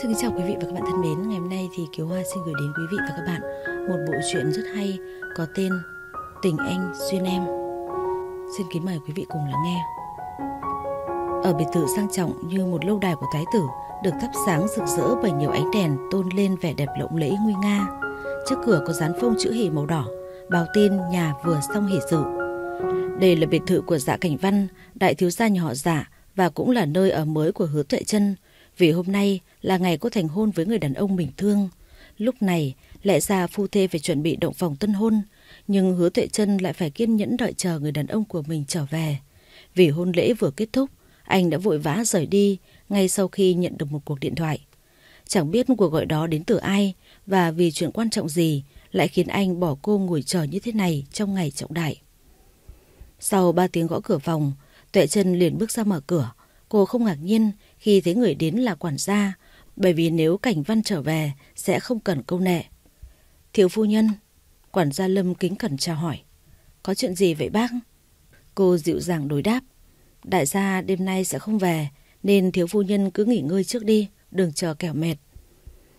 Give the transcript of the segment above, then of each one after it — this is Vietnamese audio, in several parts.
Xin kính chào quý vị và các bạn thân mến. Ngày hôm nay thì Kiều Hoa xin gửi đến quý vị và các bạn một bộ truyện rất hay có tên Tình Anh Duyên Em. Xin kính mời quý vị cùng lắng nghe. Ở biệt thự sang trọng như một lâu đài của thái tử, được thắp sáng rực rỡ bởi nhiều ánh đèn tôn lên vẻ đẹp lộng lẫy nguy nga. Trước cửa có dán phông chữ hỉ màu đỏ, báo tin nhà vừa xong hỷ sự. Đây là biệt thự của Dạ Cảnh Văn, đại thiếu gia nhà họ Dạ, và cũng là nơi ở mới của Hứa Tuệ Trân. Vì hôm nay là ngày cô thành hôn với người đàn ông mình thương. Lúc này lẽ ra phu thê phải chuẩn bị động phòng tân hôn, nhưng Hứa Tuệ Trân lại phải kiên nhẫn đợi chờ người đàn ông của mình trở về. Vì hôn lễ vừa kết thúc, anh đã vội vã rời đi ngay sau khi nhận được một cuộc điện thoại. Chẳng biết cuộc gọi đó đến từ ai và vì chuyện quan trọng gì lại khiến anh bỏ cô ngồi chờ như thế này trong ngày trọng đại. Sau 3 tiếng gõ cửa phòng, Tuệ Trân liền bước ra mở cửa. Cô không ngạc nhiên khi thấy người đến là quản gia, bởi vì nếu Cảnh Văn trở về sẽ không cần câu nệ. Thiếu phu nhân, quản gia Lâm kính cẩn chào hỏi. Có chuyện gì vậy bác? Cô dịu dàng đối đáp. Đại gia đêm nay sẽ không về, nên thiếu phu nhân cứ nghỉ ngơi trước đi, đừng chờ kẻo mệt.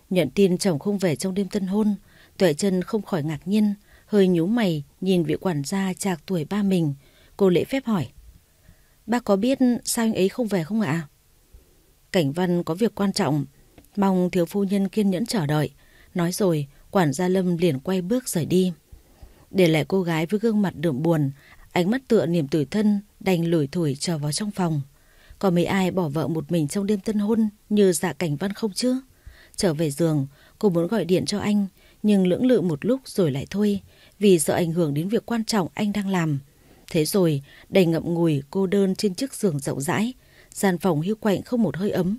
Nhận tin chồng không về trong đêm tân hôn, Tuệ Trân không khỏi ngạc nhiên, hơi nhíu mày nhìn vị quản gia trạc tuổi ba mình. Cô lễ phép hỏi. Bác có biết sao anh ấy không về không ạ? Cảnh Văn có việc quan trọng, mong thiếu phu nhân kiên nhẫn chờ đợi. Nói rồi, quản gia Lâm liền quay bước rời đi. Để lại cô gái với gương mặt đượm buồn, ánh mắt tựa niềm tủi thân, đành lủi thủi trở vào trong phòng. Có mấy ai bỏ vợ một mình trong đêm tân hôn như Dạ Cảnh Văn không chứ? Trở về giường, cô muốn gọi điện cho anh, nhưng lưỡng lự một lúc rồi lại thôi, vì sợ ảnh hưởng đến việc quan trọng anh đang làm. Thế rồi, đầy ngậm ngùi cô đơn trên chiếc giường rộng rãi, gian phòng hiu quạnh không một hơi ấm.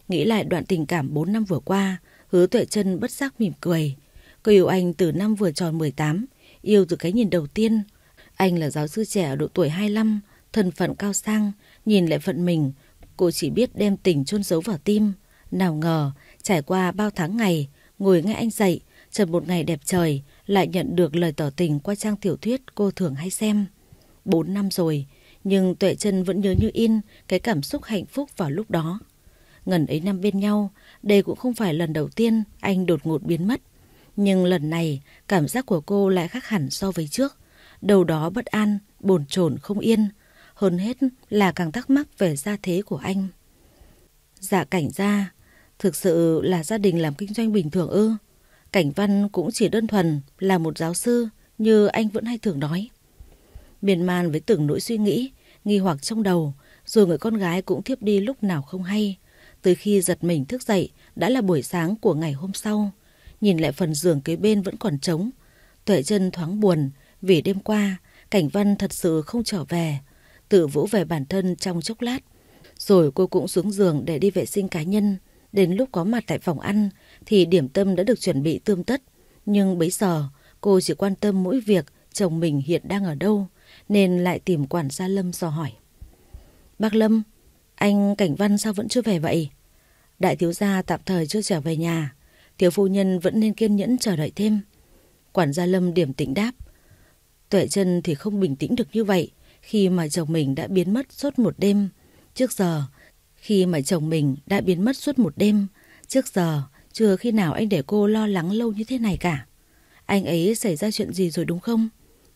Nghĩ lại đoạn tình cảm 4 năm vừa qua, Hứa Tuệ Trân bất giác mỉm cười. Cô yêu anh từ năm vừa tròn 18, yêu từ cái nhìn đầu tiên. Anh là giáo sư trẻ ở độ tuổi 25, thân phận cao sang, nhìn lại phận mình, cô chỉ biết đem tình chôn giấu vào tim. Nào ngờ, trải qua bao tháng ngày, ngồi nghe anh dạy, chợt một ngày đẹp trời, lại nhận được lời tỏ tình qua trang tiểu thuyết cô thường hay xem. 4 năm rồi, nhưng Tuệ Trân vẫn nhớ như in cái cảm xúc hạnh phúc vào lúc đó. Ngần ấy năm bên nhau, đây cũng không phải lần đầu tiên anh đột ngột biến mất. Nhưng lần này, cảm giác của cô lại khác hẳn so với trước. Đầu đó bất an, bồn chồn không yên. Hơn hết là càng thắc mắc về gia thế của anh. Dạ Cảnh gia, thực sự là gia đình làm kinh doanh bình thường ư? Cảnh Văn cũng chỉ đơn thuần là một giáo sư như anh vẫn hay thường nói. Miên man với từng nỗi suy nghĩ, nghi hoặc trong đầu, rồi người con gái cũng thiếp đi lúc nào không hay. Tới khi giật mình thức dậy đã là buổi sáng của ngày hôm sau. Nhìn lại phần giường kế bên vẫn còn trống, Tuệ Trân thoáng buồn vì đêm qua Cảnh Văn thật sự không trở về. Tự vỗ về bản thân trong chốc lát, rồi cô cũng xuống giường để đi vệ sinh cá nhân. Đến lúc có mặt tại phòng ăn thì điểm tâm đã được chuẩn bị tươm tất. Nhưng bấy giờ cô chỉ quan tâm mỗi việc chồng mình hiện đang ở đâu, nên lại tìm quản gia Lâm dò hỏi. Bác Lâm, anh Cảnh Văn sao vẫn chưa về vậy? Đại thiếu gia tạm thời chưa trở về nhà, thiếu phu nhân vẫn nên kiên nhẫn chờ đợi thêm. Quản gia Lâm điềm tĩnh đáp. Tuệ Trân thì không bình tĩnh được như vậy khi mà chồng mình đã biến mất suốt một đêm. Trước giờ chưa khi nào anh để cô lo lắng lâu như thế này cả. Anh ấy xảy ra chuyện gì rồi đúng không?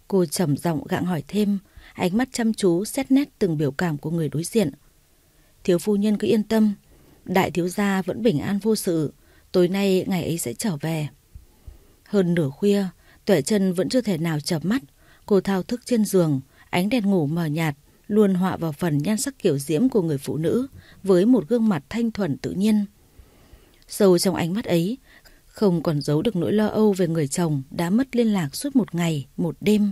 Cô trầm giọng gặng hỏi thêm, ánh mắt chăm chú xét nét từng biểu cảm của người đối diện. Thiếu phu nhân cứ yên tâm, đại thiếu gia vẫn bình an vô sự, tối nay ngày ấy sẽ trở về. Hơn nửa khuya, Tuệ Trân vẫn chưa thể nào chợp mắt. Cô thao thức trên giường, ánh đèn ngủ mờ nhạt luôn họa vào phần nhan sắc kiểu diễm của người phụ nữ với một gương mặt thanh thuần tự nhiên. Sâu trong ánh mắt ấy không còn giấu được nỗi lo âu về người chồng đã mất liên lạc suốt một ngày, một đêm.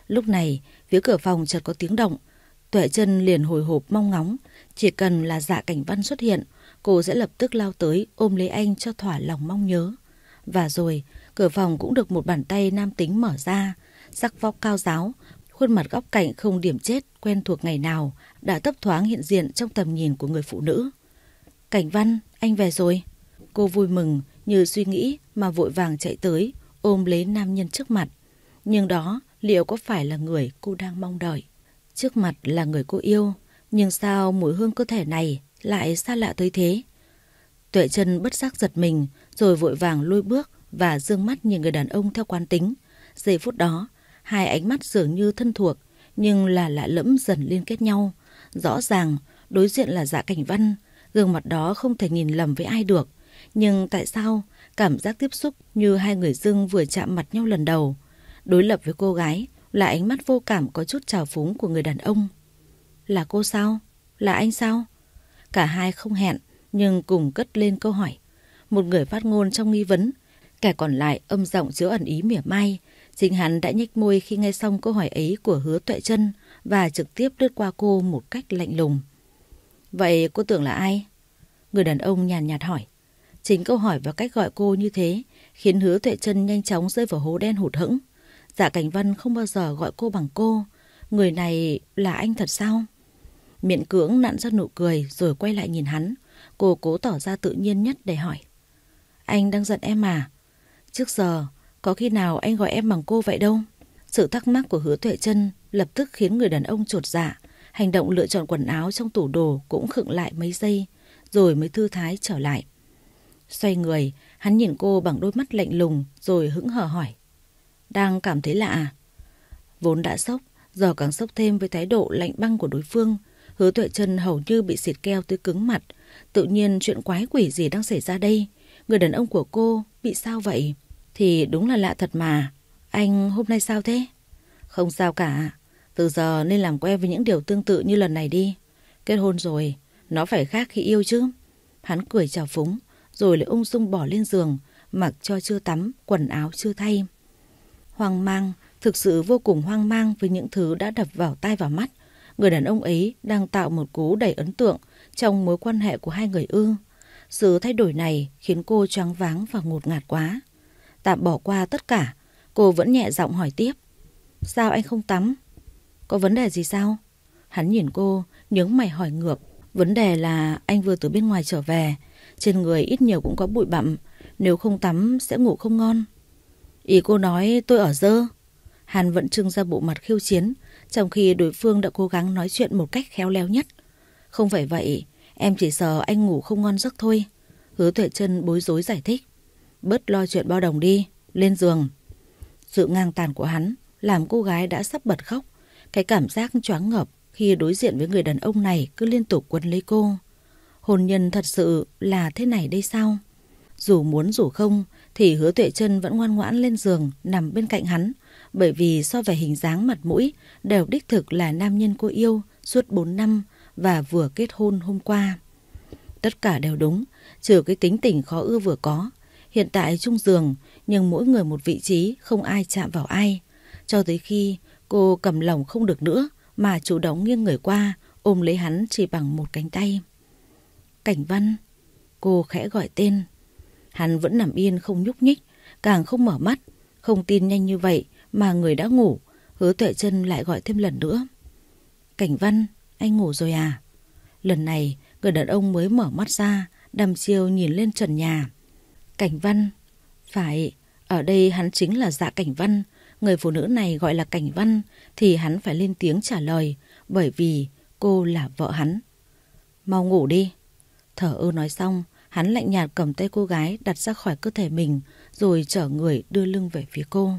Lúc này, phía cửa phòng chợt có tiếng động. Tuệ Trân liền hồi hộp mong ngóng, chỉ cần là Dạ Cảnh Văn xuất hiện, cô sẽ lập tức lao tới ôm lấy anh cho thỏa lòng mong nhớ. Và rồi, cửa phòng cũng được một bàn tay nam tính mở ra, sắc vóc cao ráo, khuôn mặt góc cạnh không điểm chết quen thuộc ngày nào đã thấp thoáng hiện diện trong tầm nhìn của người phụ nữ. Cảnh Văn, anh về rồi. Cô vui mừng như suy nghĩ mà vội vàng chạy tới ôm lấy nam nhân trước mặt. Nhưng đó liệu có phải là người cô đang mong đợi? Trước mặt là người cô yêu, nhưng sao mùi hương cơ thể này lại xa lạ tới thế? Tuệ Trân bất giác giật mình, rồi vội vàng lùi bước và dương mắt nhìn người đàn ông theo quán tính. Giây phút đó, hai ánh mắt dường như thân thuộc, nhưng là lạ lẫm dần liên kết nhau. Rõ ràng, đối diện là Dạ Cảnh Văn, gương mặt đó không thể nhìn lầm với ai được. Nhưng tại sao cảm giác tiếp xúc như hai người dưng vừa chạm mặt nhau lần đầu? Đối lập với cô gái là ánh mắt vô cảm có chút trào phúng của người đàn ông. Là cô sao? Là anh sao? Cả hai không hẹn nhưng cùng cất lên câu hỏi. Một người phát ngôn trong nghi vấn, kẻ còn lại âm giọng chứa ẩn ý mỉa mai. Chính hắn đã nhếch môi khi nghe xong câu hỏi ấy của Hứa Tuệ Trân và trực tiếp lướt qua cô một cách lạnh lùng. Vậy cô tưởng là ai? Người đàn ông nhàn nhạt hỏi. Chính câu hỏi và cách gọi cô như thế khiến Hứa Tuệ Trân nhanh chóng rơi vào hố đen hụt hẫng. Dạ Cảnh Văn không bao giờ gọi cô bằng cô. Người này là anh thật sao? Miễn cưỡng nặn ra nụ cười rồi quay lại nhìn hắn. Cô cố tỏ ra tự nhiên nhất để hỏi. Anh đang giận em à? Trước giờ có khi nào anh gọi em bằng cô vậy đâu? Sự thắc mắc của Hứa Tuệ Trân lập tức khiến người đàn ông chột dạ. Hành động lựa chọn quần áo trong tủ đồ cũng khựng lại mấy giây, rồi mới thư thái trở lại. Xoay người, hắn nhìn cô bằng đôi mắt lạnh lùng rồi hững hờ hỏi. Đang cảm thấy lạ à? Vốn đã sốc, giờ càng sốc thêm với thái độ lạnh băng của đối phương. Hứa Tuệ Trân hầu như bị xịt keo tới cứng mặt. Tự nhiên chuyện quái quỷ gì đang xảy ra đây? Người đàn ông của cô bị sao vậy? Thì đúng là lạ thật mà. Anh hôm nay sao thế? Không sao cả. Từ giờ nên làm quen với những điều tương tự như lần này đi. Kết hôn rồi, nó phải khác khi yêu chứ. Hắn cười chào phúng, rồi lại ung dung bỏ lên giường, mặc cho chưa tắm, quần áo chưa thay. Hoang mang, thực sự vô cùng hoang mang với những thứ đã đập vào tai vào mắt. Người đàn ông ấy đang tạo một cú đầy ấn tượng trong mối quan hệ của hai người ư. Sự thay đổi này khiến cô choáng váng và ngột ngạt quá. Tạm bỏ qua tất cả, cô vẫn nhẹ giọng hỏi tiếp. Sao anh không tắm? Có vấn đề gì sao? Hắn nhìn cô, nhướng mày hỏi ngược. Vấn đề là anh vừa từ bên ngoài trở về, trên người ít nhiều cũng có bụi bặm, nếu không tắm sẽ ngủ không ngon. Ý cô nói tôi ở dơ? Hắn vẫn trưng ra bộ mặt khiêu chiến, trong khi đối phương đã cố gắng nói chuyện một cách khéo léo nhất. Không phải vậy, em chỉ sợ anh ngủ không ngon giấc thôi. Hứa Tuệ Trân bối rối giải thích. Bớt lo chuyện bao đồng đi, lên giường. Sự ngang tàn của hắn làm cô gái đã sắp bật khóc. Cái cảm giác choáng ngợp khi đối diện với người đàn ông này cứ liên tục quấn lấy cô. Hôn nhân thật sự là thế này đây sao? Dù muốn dù không thì Hứa Tuệ Trân vẫn ngoan ngoãn lên giường nằm bên cạnh hắn, bởi vì so về hình dáng mặt mũi đều đích thực là nam nhân cô yêu suốt 4 năm và vừa kết hôn hôm qua. Tất cả đều đúng, trừ cái tính tình khó ưa vừa có. Hiện tại chung giường nhưng mỗi người một vị trí, không ai chạm vào ai. Cho tới khi cô cầm lỏng không được nữa mà chủ động nghiêng người qua ôm lấy hắn chỉ bằng một cánh tay. Cảnh Văn, cô khẽ gọi tên. Hắn vẫn nằm yên không nhúc nhích, càng không mở mắt. Không tin nhanh như vậy mà người đã ngủ. Hứa Tuệ Trân lại gọi thêm lần nữa. Cảnh Văn, anh ngủ rồi à? Lần này người đàn ông mới mở mắt ra, đăm chiêu nhìn lên trần nhà. Cảnh Văn, phải, ở đây hắn chính là Dạ Cảnh Văn. Người phụ nữ này gọi là Cảnh Văn thì hắn phải lên tiếng trả lời, bởi vì cô là vợ hắn. Mau ngủ đi. Thở ơ nói xong, hắn lạnh nhạt cầm tay cô gái đặt ra khỏi cơ thể mình, rồi chở người đưa lưng về phía cô.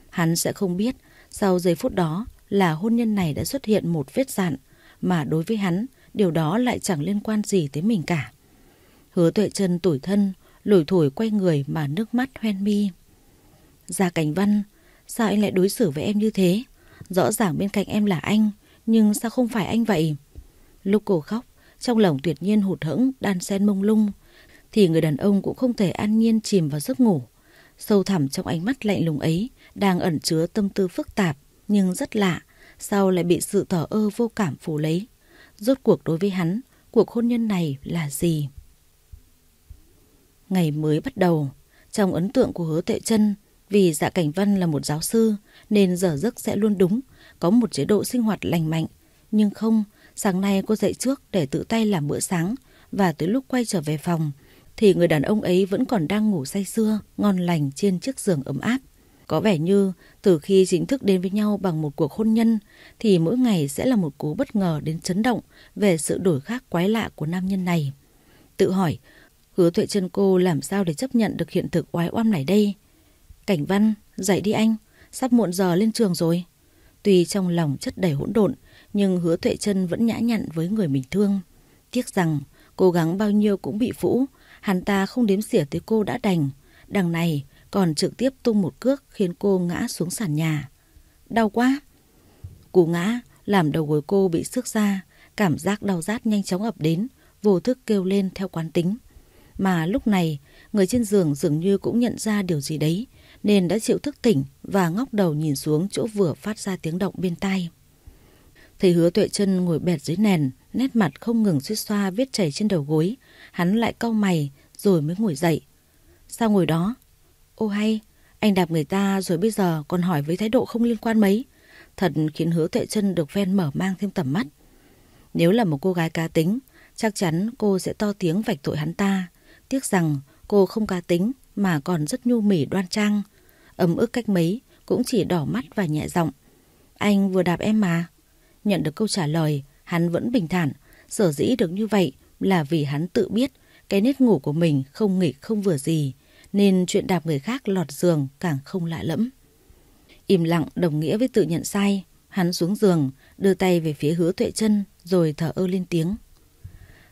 Hắn sẽ không biết sau giây phút đó là hôn nhân này đã xuất hiện một vết dạn, mà đối với hắn điều đó lại chẳng liên quan gì tới mình cả. Hứa Tuệ Trân tủi thân, lủi thủi quay người mà nước mắt hoen mi. Dạ Cảnh Văn, sao anh lại đối xử với em như thế? Rõ ràng bên cạnh em là anh, nhưng sao không phải anh vậy? Lúc cô khóc, trong lòng tuyệt nhiên hụt hẫng đan xen mông lung, thì người đàn ông cũng không thể an nhiên chìm vào giấc ngủ. Sâu thẳm trong ánh mắt lạnh lùng ấy đang ẩn chứa tâm tư phức tạp, nhưng rất lạ, sao lại bị sự thờ ơ vô cảm phủ lấy. Rốt cuộc đối với hắn, cuộc hôn nhân này là gì? Ngày mới bắt đầu, trong ấn tượng của Hứa Tuệ Trân, vì Dạ Cảnh Văn là một giáo sư nên giờ giấc sẽ luôn đúng, có một chế độ sinh hoạt lành mạnh. Nhưng không, sáng nay cô dậy trước để tự tay làm bữa sáng, và tới lúc quay trở về phòng thì người đàn ông ấy vẫn còn đang ngủ say sưa, ngon lành trên chiếc giường ấm áp. Có vẻ như từ khi chính thức đến với nhau bằng một cuộc hôn nhân thì mỗi ngày sẽ là một cú bất ngờ đến chấn động về sự đổi khác quái lạ của nam nhân này. Tự hỏi, Hứa Tuệ Trân cô làm sao để chấp nhận được hiện thực oái oăm này đây? Cảnh Văn, dậy đi anh, sắp muộn giờ lên trường rồi. Tuy trong lòng chất đầy hỗn độn, nhưng Hứa Tuệ Trân vẫn nhã nhặn với người mình thương. Tiếc rằng cố gắng bao nhiêu cũng bị phũ, hắn ta không đếm xỉa tới cô đã đành. Đằng này còn trực tiếp tung một cước khiến cô ngã xuống sàn nhà. Đau quá! Cú ngã làm đầu gối cô bị xước ra, cảm giác đau rát nhanh chóng ập đến, vô thức kêu lên theo quán tính. Mà lúc này, người trên giường dường như cũng nhận ra điều gì đấy, nên đã chịu thức tỉnh và ngóc đầu nhìn xuống chỗ vừa phát ra tiếng động bên tai. Thấy Hứa Tuệ Trân ngồi bệt dưới nền, nét mặt không ngừng xuýt xoa vết chảy trên đầu gối, hắn lại cau mày rồi mới ngồi dậy. Sao ngồi đó? Ô hay, anh đạp người ta rồi bây giờ còn hỏi với thái độ không liên quan mấy. Thật khiến Hứa Tuệ Trân được phen mở mang thêm tầm mắt. Nếu là một cô gái cá tính, chắc chắn cô sẽ to tiếng vạch tội hắn ta. Tiếc rằng cô không cá tính mà còn rất nhu mì đoan trang. Ấm ức cách mấy cũng chỉ đỏ mắt và nhẹ giọng. Anh vừa đạp em mà. Nhận được câu trả lời, hắn vẫn bình thản. Sở dĩ được như vậy là vì hắn tự biết cái nết ngủ của mình không nghịch không vừa gì, nên chuyện đạp người khác lọt giường càng không lạ lẫm. Im lặng đồng nghĩa với tự nhận sai. Hắn xuống giường, đưa tay về phía Hứa Tuệ Trân rồi thở ơ lên tiếng.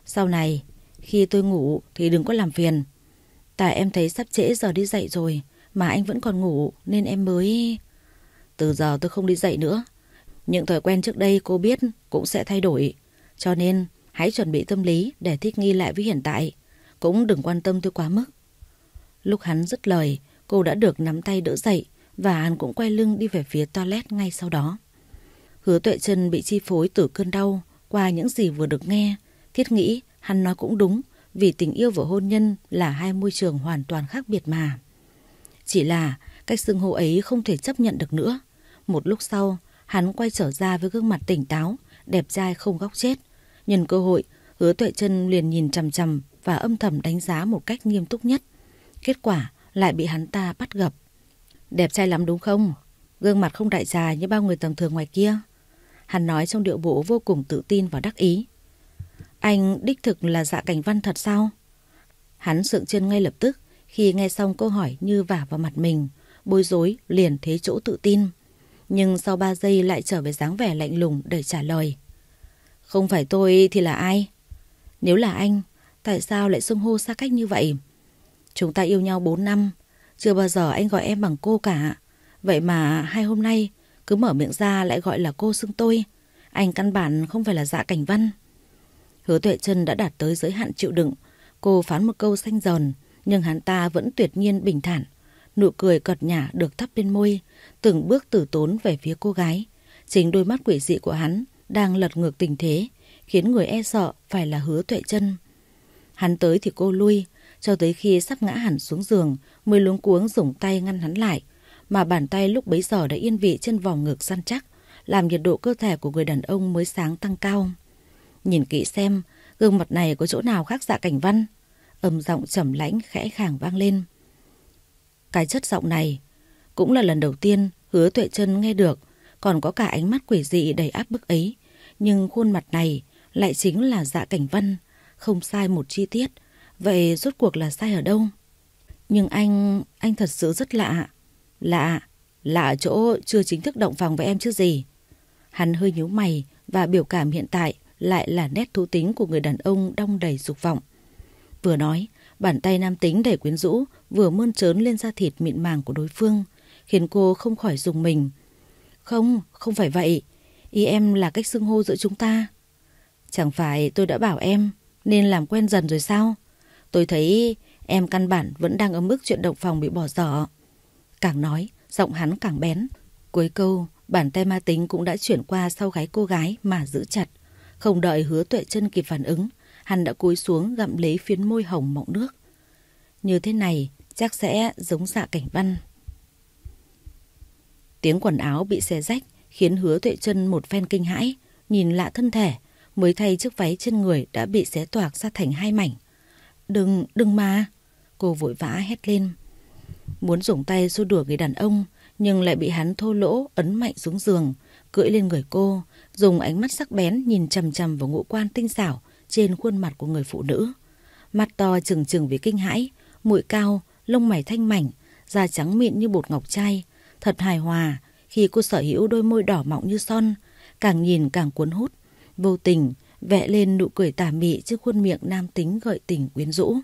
Sau này, khi tôi ngủ thì đừng có làm phiền. Tại em thấy sắp trễ giờ đi dậy rồi mà anh vẫn còn ngủ nên em mới... Từ giờ tôi không đi dậy nữa. Những thói quen trước đây cô biết cũng sẽ thay đổi. Cho nên hãy chuẩn bị tâm lý để thích nghi lại với hiện tại. Cũng đừng quan tâm tôi quá mức. Lúc hắn dứt lời, cô đã được nắm tay đỡ dậy và hắn cũng quay lưng đi về phía toilet ngay sau đó. Hứa Tuệ Trân bị chi phối từ cơn đau qua những gì vừa được nghe. Thiết nghĩ hắn nói cũng đúng, vì tình yêu và hôn nhân là hai môi trường hoàn toàn khác biệt mà. Chỉ là cách xưng hô ấy không thể chấp nhận được nữa. Một lúc sau, hắn quay trở ra với gương mặt tỉnh táo, đẹp trai không góc chết. Nhân cơ hội, Hứa Tuệ Trân liền nhìn chằm chằm và âm thầm đánh giá một cách nghiêm túc nhất. Kết quả lại bị hắn ta bắt gặp. Đẹp trai lắm đúng không? Gương mặt không đại trà như bao người tầm thường ngoài kia. Hắn nói trong điệu bộ vô cùng tự tin và đắc ý. Anh đích thực là Dạ Cảnh Văn thật sao? Hắn sượng chân ngay lập tức khi nghe xong câu hỏi như vả vào mặt mình, bối rối liền thế chỗ tự tin. Nhưng sau 3 giây lại trở về dáng vẻ lạnh lùng để trả lời. Không phải tôi thì là ai? Nếu là anh, tại sao lại xưng hô xa cách như vậy? Chúng ta yêu nhau 4 năm, chưa bao giờ anh gọi em bằng cô cả. Vậy mà 2 hôm nay cứ mở miệng ra lại gọi là cô xưng tôi. Anh căn bản không phải là Dạ Cảnh Văn. Hứa Tuệ Trân đã đạt tới giới hạn chịu đựng. Cô phán một câu xanh dờn, nhưng hắn ta vẫn tuyệt nhiên bình thản. Nụ cười cợt nhả được thắp bên môi, từng bước từ tốn về phía cô gái. Chính đôi mắt quỷ dị của hắn đang lật ngược tình thế, khiến người e sợ phải là Hứa Tuệ Trân. Hắn tới thì cô lui, cho tới khi sắp ngã hẳn xuống giường mới luống cuống dùng tay ngăn hắn lại. Mà bàn tay lúc bấy giờ đã yên vị trên vòng ngực săn chắc, làm nhiệt độ cơ thể của người đàn ông mới sáng tăng cao. Nhìn kỹ xem, gương mặt này có chỗ nào khác Dạ Cảnh Văn? Âm giọng trầm lãnh khẽ khàng vang lên. Cái chất giọng này cũng là lần đầu tiên Hứa Tuệ Trân nghe được, còn có cả ánh mắt quỷ dị đầy áp bức ấy. Nhưng khuôn mặt này lại chính là Dạ Cảnh Văn, không sai một chi tiết. Vậy rốt cuộc là sai ở đâu? Nhưng anh thật sự rất lạ. Lạ ở chỗ chưa chính thức động phòng với em chứ gì. Hắn hơi nhíu mày và biểu cảm hiện tại lại là nét thú tính của người đàn ông đong đầy dục vọng. Vừa nói, bàn tay nam tính đầy quyến rũ vừa mơn trớn lên da thịt mịn màng của đối phương, khiến cô không khỏi rùng mình. Không phải vậy. Ý em là cách xưng hô giữa chúng ta. Chẳng phải tôi đã bảo em nên làm quen dần rồi sao? Tôi thấy em căn bản vẫn đang ấm ức chuyện động phòng bị bỏ dở. Càng nói, giọng hắn càng bén. Cuối câu, bàn tay ma tính cũng đã chuyển qua sau gáy cô gái mà giữ chặt. Không đợi Hứa Tuệ Trân kịp phản ứng, hắn đã cúi xuống gặm lấy phiến môi hồng mọng nước. Như thế này chắc sẽ giống Dạ Cảnh Văn. Tiếng quần áo bị xé rách khiến Hứa Tuệ Trân một phen kinh hãi. Nhìn lạ thân thể, mới thay chiếc váy trên người đã bị xé toạc ra thành 2 mảnh. Đừng mà! Cô vội vã hét lên. Muốn dùng tay xua đuổi người đàn ông, nhưng lại bị hắn thô lỗ ấn mạnh xuống giường, cưỡi lên người cô, dùng ánh mắt sắc bén nhìn chằm chằm vào ngũ quan tinh xảo trên khuôn mặt của người phụ nữ. Mắt to trừng trừng vì kinh hãi, mũi cao, lông mày thanh mảnh, da trắng mịn như bột ngọc trai, thật hài hòa khi cô sở hữu đôi môi đỏ mọng như son, càng nhìn càng cuốn hút, vô tình vẽ lên nụ cười tà mị trên khuôn miệng nam tính gợi tình quyến rũ.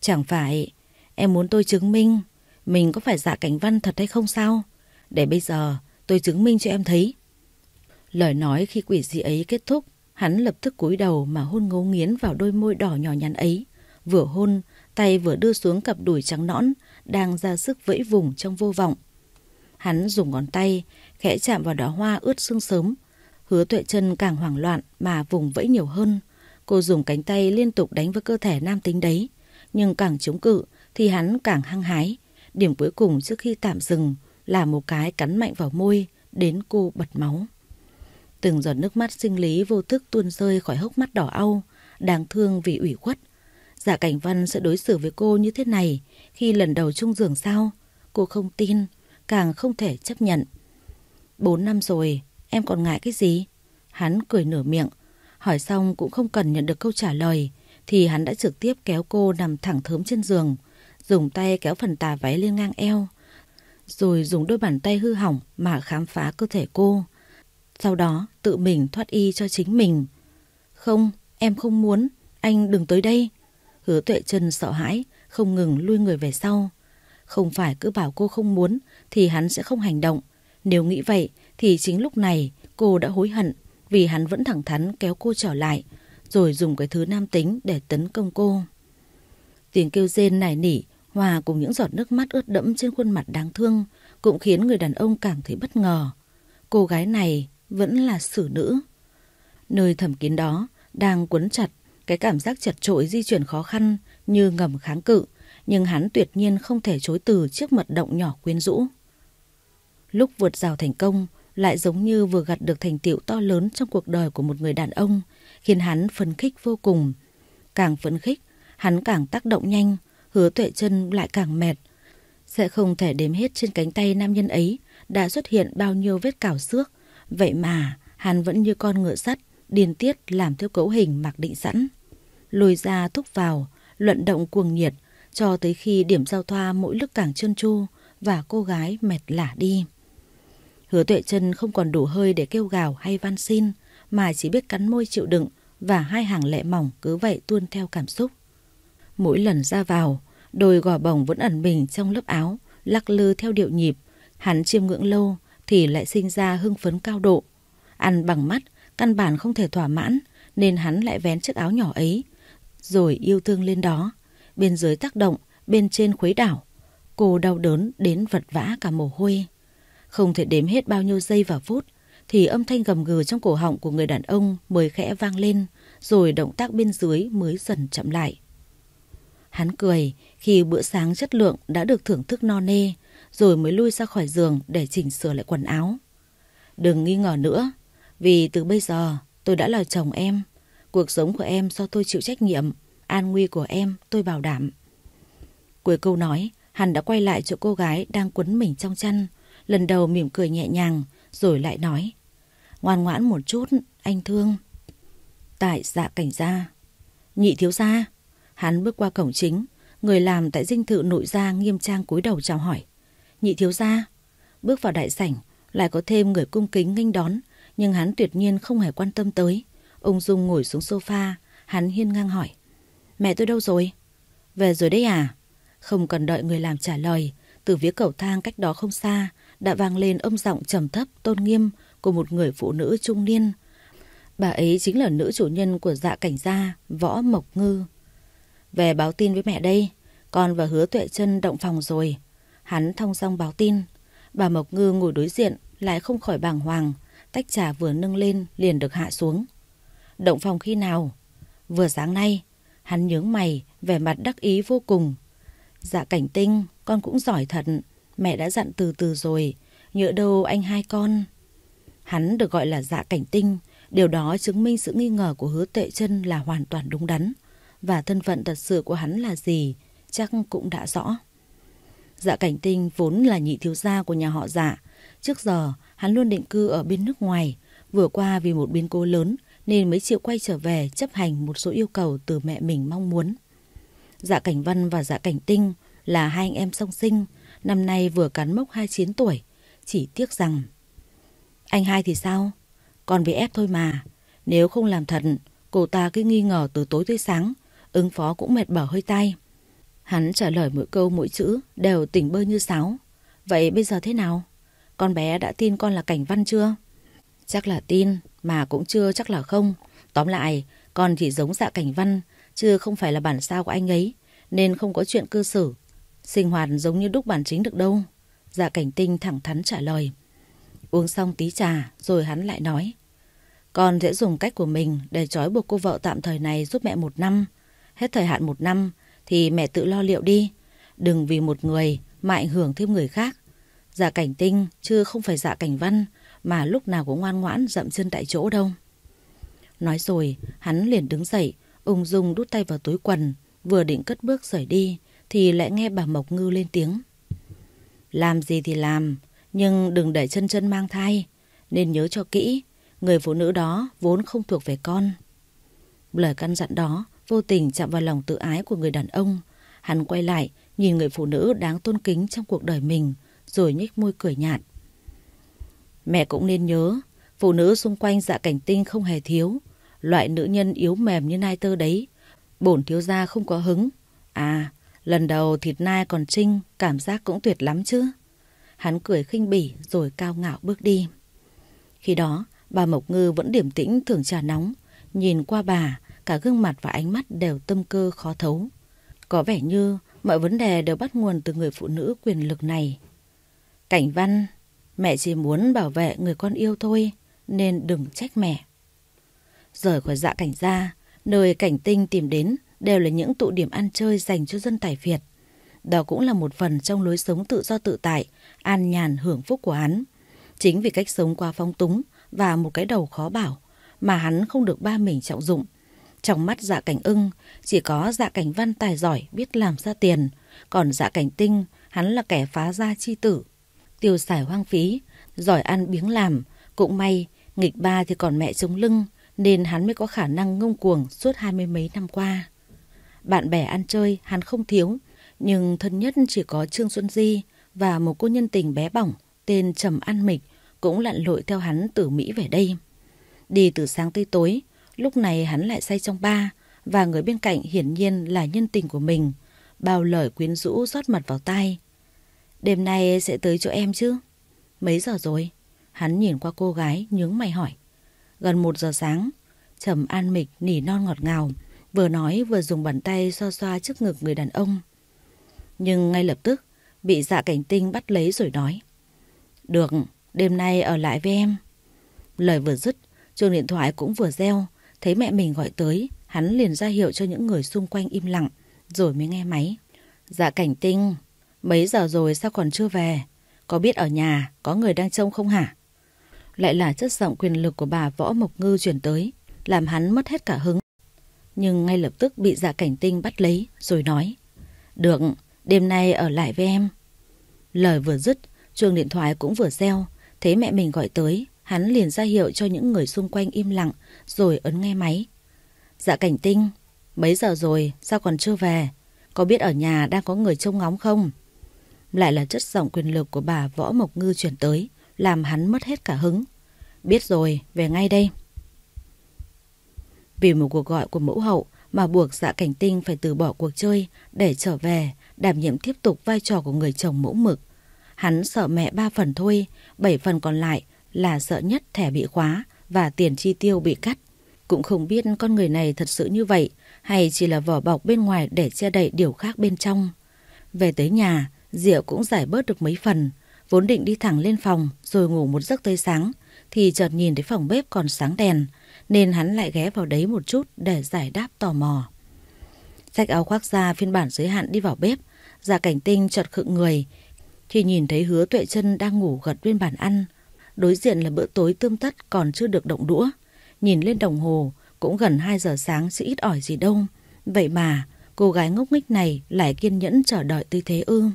Chẳng phải em muốn tôi chứng minh mình có phải Dạ Cảnh Văn thật hay không sao? Để bây giờ tôi chứng minh cho em thấy. Lời nói khi quỷ dị ấy kết thúc, hắn lập tức cúi đầu mà hôn ngấu nghiến vào đôi môi đỏ nhỏ nhắn ấy. Vừa hôn, tay vừa đưa xuống cặp đùi trắng nõn đang ra sức vẫy vùng trong vô vọng. Hắn dùng ngón tay khẽ chạm vào đóa hoa ướt sương sớm. Hứa Tuệ Trân càng hoảng loạn mà vùng vẫy nhiều hơn. Cô dùng cánh tay liên tục đánh vào cơ thể nam tính đấy, nhưng càng chống cự thì hắn càng hăng hái. Điểm cuối cùng trước khi tạm dừng là một cái cắn mạnh vào môi đến cô bật máu. Từng giọt nước mắt sinh lý vô thức tuôn rơi khỏi hốc mắt đỏ au, đáng thương vì ủy khuất. Dạ Cảnh Văn sẽ đối xử với cô như thế này khi lần đầu chung giường sao? Cô không tin, càng không thể chấp nhận. 4 năm rồi, em còn ngại cái gì? Hắn cười nửa miệng. Hỏi xong cũng không cần nhận được câu trả lời thì hắn đã trực tiếp kéo cô nằm thẳng thớm trên giường, dùng tay kéo phần tà váy lên ngang eo, rồi dùng đôi bàn tay hư hỏng mà khám phá cơ thể cô. Sau đó tự mình thoát y cho chính mình. Không, em không muốn, anh đừng tới đây. Hứa Tuệ Trân sợ hãi, không ngừng lui người về sau. Không phải cứ bảo cô không muốn thì hắn sẽ không hành động. Nếu nghĩ vậy thì chính lúc này cô đã hối hận vì hắn vẫn thẳng thắn kéo cô trở lại, rồi dùng cái thứ nam tính để tấn công cô. Tiếng kêu rên nài nỉ hòa cùng những giọt nước mắt ướt đẫm trên khuôn mặt đáng thương cũng khiến người đàn ông cảm thấy bất ngờ. Cô gái này vẫn là xử nữ. Nơi thầm kín đó đang quấn chặt, cái cảm giác chật chội di chuyển khó khăn như ngầm kháng cự, nhưng hắn tuyệt nhiên không thể chối từ trước mật động nhỏ quyến rũ. Lúc vượt rào thành công lại giống như vừa gặt được thành tựu to lớn trong cuộc đời của một người đàn ông, khiến hắn phấn khích vô cùng. Càng phấn khích, hắn càng tác động nhanh, Hứa Tuệ Trân lại càng mệt. Sẽ không thể đếm hết trên cánh tay nam nhân ấy đã xuất hiện bao nhiêu vết cào xước, vậy mà hắn vẫn như con ngựa sắt, điên tiết làm theo cấu hình mặc định sẵn. Lùi ra thúc vào, luận động cuồng nhiệt, cho tới khi điểm giao thoa mỗi lúc càng trơn tru và cô gái mệt lả đi. Hứa Tuệ Trân không còn đủ hơi để kêu gào hay van xin, mà chỉ biết cắn môi chịu đựng, và hai hàng lệ mỏng cứ vậy tuôn theo cảm xúc. Mỗi lần ra vào, đôi gò bồng vẫn ẩn mình trong lớp áo, lắc lư theo điệu nhịp. Hắn chiêm ngưỡng lâu thì lại sinh ra hưng phấn cao độ. Ăn bằng mắt, căn bản không thể thỏa mãn, nên hắn lại vén chiếc áo nhỏ ấy, rồi yêu thương lên đó. Bên dưới tác động, bên trên khuấy đảo. Cô đau đớn đến vật vã cả mồ hôi. Không thể đếm hết bao nhiêu giây và phút thì âm thanh gầm gừ trong cổ họng của người đàn ông mới khẽ vang lên, rồi động tác bên dưới mới dần chậm lại. Hắn cười khi bữa sáng chất lượng đã được thưởng thức no nê, rồi mới lui ra khỏi giường để chỉnh sửa lại quần áo. Đừng nghi ngờ nữa, vì từ bây giờ tôi đã là chồng em. Cuộc sống của em do tôi chịu trách nhiệm, an nguy của em tôi bảo đảm. Cuối câu nói, hắn đã quay lại chỗ cô gái đang quấn mình trong chăn, lần đầu mỉm cười nhẹ nhàng, rồi lại nói: ngoan ngoãn một chút, anh thương. Tại Dạ Cảnh gia. Nhị thiếu gia. Hắn bước qua cổng chính, người làm tại dinh thự nội gia nghiêm trang cúi đầu chào hỏi. Nhị thiếu gia. Bước vào đại sảnh, lại có thêm người cung kính nghênh đón, nhưng hắn tuyệt nhiên không hề quan tâm tới. Ung dung ngồi xuống sofa, hắn hiên ngang hỏi: mẹ tôi đâu rồi? Về rồi đấy à? Không cần đợi người làm trả lời, từ phía cầu thang cách đó không xa đã vang lên âm giọng trầm thấp tôn nghiêm của một người phụ nữ trung niên. Bà ấy chính là nữ chủ nhân của Dạ Cảnh gia, Võ Mộc Ngư. Về báo tin với mẹ đây, con và Hứa Tuệ Trân động phòng rồi. Hắn thong dong báo tin. Bà Mộc Ngư ngồi đối diện lại không khỏi bàng hoàng, tách trà vừa nâng lên liền được hạ xuống. Động phòng khi nào? Vừa sáng nay. Hắn nhướng mày, vẻ mặt đắc ý vô cùng. Dạ Cảnh Tinh, con cũng giỏi thật. Mẹ đã dặn từ từ rồi, nhỡ đâu anh hai con. Hắn được gọi là Dạ Cảnh Tinh, điều đó chứng minh sự nghi ngờ của Hứa Tuệ Trân là hoàn toàn đúng đắn. Và thân phận thật sự của hắn là gì chắc cũng đã rõ. Dạ Cảnh Tinh vốn là nhị thiếu gia của nhà họ Dạ. Trước giờ hắn luôn định cư ở bên nước ngoài, vừa qua vì một biến cố lớn nên mới chịu quay trở về chấp hành một số yêu cầu từ mẹ mình mong muốn. Dạ Cảnh Văn và Dạ Cảnh Tinh là hai anh em song sinh, năm nay vừa cán mốc 29 tuổi. Chỉ tiếc rằng... Anh hai thì sao? Còn bị ép thôi mà. Nếu không làm thật, cô ta cứ nghi ngờ từ tối tới sáng, ứng phó cũng mệt bở hơi tai. Hắn trả lời mỗi câu mỗi chữ đều tỉnh bơ như sáo. Vậy bây giờ thế nào? Con bé đã tin con là Cảnh Văn chưa? Chắc là tin, mà cũng chưa chắc là không. Tóm lại, con chỉ giống Dạ Cảnh Văn, chứ không phải là bản sao của anh ấy, nên không có chuyện cư xử sinh hoạt giống như đúc bản chính được đâu. Dạ Cảnh Tinh thẳng thắn trả lời. Uống xong tí trà rồi hắn lại nói. Con sẽ dùng cách của mình để trói buộc cô vợ tạm thời này giúp mẹ 1 năm. Hết thời hạn 1 năm thì mẹ tự lo liệu đi. Đừng vì một người mà ảnh hưởng thêm người khác. Dạ Cảnh Tinh chứ không phải Dạ Cảnh Văn mà lúc nào cũng ngoan ngoãn dậm chân tại chỗ đâu. Nói rồi hắn liền đứng dậy, ung dung đút tay vào túi quần, vừa định cất bước rời đi thì lại nghe bà Mộc Ngư lên tiếng. Làm gì thì làm, nhưng đừng để chân chân mang thai, nên nhớ cho kỹ, người phụ nữ đó vốn không thuộc về con. Lời căn dặn đó vô tình chạm vào lòng tự ái của người đàn ông. Hắn quay lại nhìn người phụ nữ đáng tôn kính trong cuộc đời mình, rồi nhếch môi cười nhạt. Mẹ cũng nên nhớ, phụ nữ xung quanh Dạ Cảnh Tinh không hề thiếu. Loại nữ nhân yếu mềm như nai tơ đấy, bổn thiếu gia không có hứng. À, lần đầu thịt nai còn trinh, cảm giác cũng tuyệt lắm chứ. Hắn cười khinh bỉ rồi cao ngạo bước đi. Khi đó, bà Mộc Ngư vẫn điềm tĩnh thưởng trà nóng. Nhìn qua bà, cả gương mặt và ánh mắt đều tâm cơ khó thấu. Có vẻ như mọi vấn đề đều bắt nguồn từ người phụ nữ quyền lực này. Cảnh Văn, mẹ chỉ muốn bảo vệ người con yêu thôi, nên đừng trách mẹ. Rời khỏi Dạ Cảnh gia, nơi Cảnh Tinh tìm đến đều là những tụ điểm ăn chơi dành cho dân tài phiệt. Đó cũng là một phần trong lối sống tự do tự tại, an nhàn hưởng phúc của hắn. Chính vì cách sống quá phóng túng và một cái đầu khó bảo mà hắn không được ba mình trọng dụng. Trong mắt Dạ Cảnh Ưng, chỉ có Dạ Cảnh Văn tài giỏi biết làm ra tiền, còn Dạ Cảnh Tinh, hắn là kẻ phá gia chi tử, tiêu xài hoang phí, giỏi ăn biếng làm. Cũng may, nghịch ba thì còn mẹ chống lưng, nên hắn mới có khả năng ngông cuồng suốt 20 mấy năm qua. Bạn bè ăn chơi hắn không thiếu, nhưng thân nhất chỉ có Trương Xuân Di và một cô nhân tình bé bỏng tên Trầm An Mịch cũng lặn lội theo hắn từ Mỹ về đây. Đi từ sáng tới tối, lúc này hắn lại say trong bar, và người bên cạnh hiển nhiên là nhân tình của mình. Bao lời quyến rũ rót mật vào tai. Đêm nay sẽ tới chỗ em chứ? Mấy giờ rồi? Hắn nhìn qua cô gái nhướng mày hỏi. Gần 1 giờ sáng. Trầm An Mịch nỉ non ngọt ngào, vừa nói vừa dùng bàn tay xoa xoa trước ngực người đàn ông. Nhưng ngay lập tức bị Dạ Cảnh Tinh bắt lấy rồi nói. Được, đêm nay ở lại với em. Lời vừa dứt, chuông điện thoại cũng vừa reo. Thấy mẹ mình gọi tới, hắn liền ra hiệu cho những người xung quanh im lặng, rồi mới nghe máy. Dạ Cảnh Tinh, mấy giờ rồi sao còn chưa về? Có biết ở nhà có người đang trông không hả? Lại là chất giọng quyền lực của bà Võ Mộc Ngư chuyển tới, làm hắn mất hết cả hứng. Nhưng ngay lập tức bị Dạ Cảnh Tinh bắt lấy rồi nói. Được, đêm nay ở lại với em. Lời vừa dứt, chuông điện thoại cũng vừa reo. Thấy mẹ mình gọi tới, hắn liền ra hiệu cho những người xung quanh im lặng, rồi ấn nghe máy. Dạ Cảnh Tinh, mấy giờ rồi sao còn chưa về? Có biết ở nhà đang có người trông ngóng không? Lại là chất giọng quyền lực của bà Võ Mộc Ngư chuyển tới, làm hắn mất hết cả hứng. Biết rồi, về ngay đây. Vì một cuộc gọi của mẫu hậu mà buộc Dạ Cảnh Tinh phải từ bỏ cuộc chơi để trở về đảm nhiệm tiếp tục vai trò của người chồng mẫu mực. Hắn sợ mẹ 3 phần thôi, 7 phần còn lại là sợ nhất thẻ bị khóa và tiền chi tiêu bị cắt. Cũng không biết con người này thật sự như vậy hay chỉ là vỏ bọc bên ngoài để che đậy điều khác bên trong. Về tới nhà, rượu cũng giải bớt được mấy phần. Vốn định đi thẳng lên phòng rồi ngủ một giấc tới sáng, thì chợt nhìn thấy phòng bếp còn sáng đèn, nên hắn lại ghé vào đấy một chút để giải đáp tò mò. Xách áo khoác ra phiên bản giới hạn đi vào bếp, Dạ Cảnh Tinh chợt khựng người khi nhìn thấy Hứa Tuệ Trân đang ngủ gật bên bàn ăn. Đối diện là bữa tối tươm tất còn chưa được động đũa. Nhìn lên đồng hồ cũng gần 2 giờ sáng chứ ít ỏi gì đâu. Vậy mà cô gái ngốc nghếch này lại kiên nhẫn chờ đợi tới thế ư?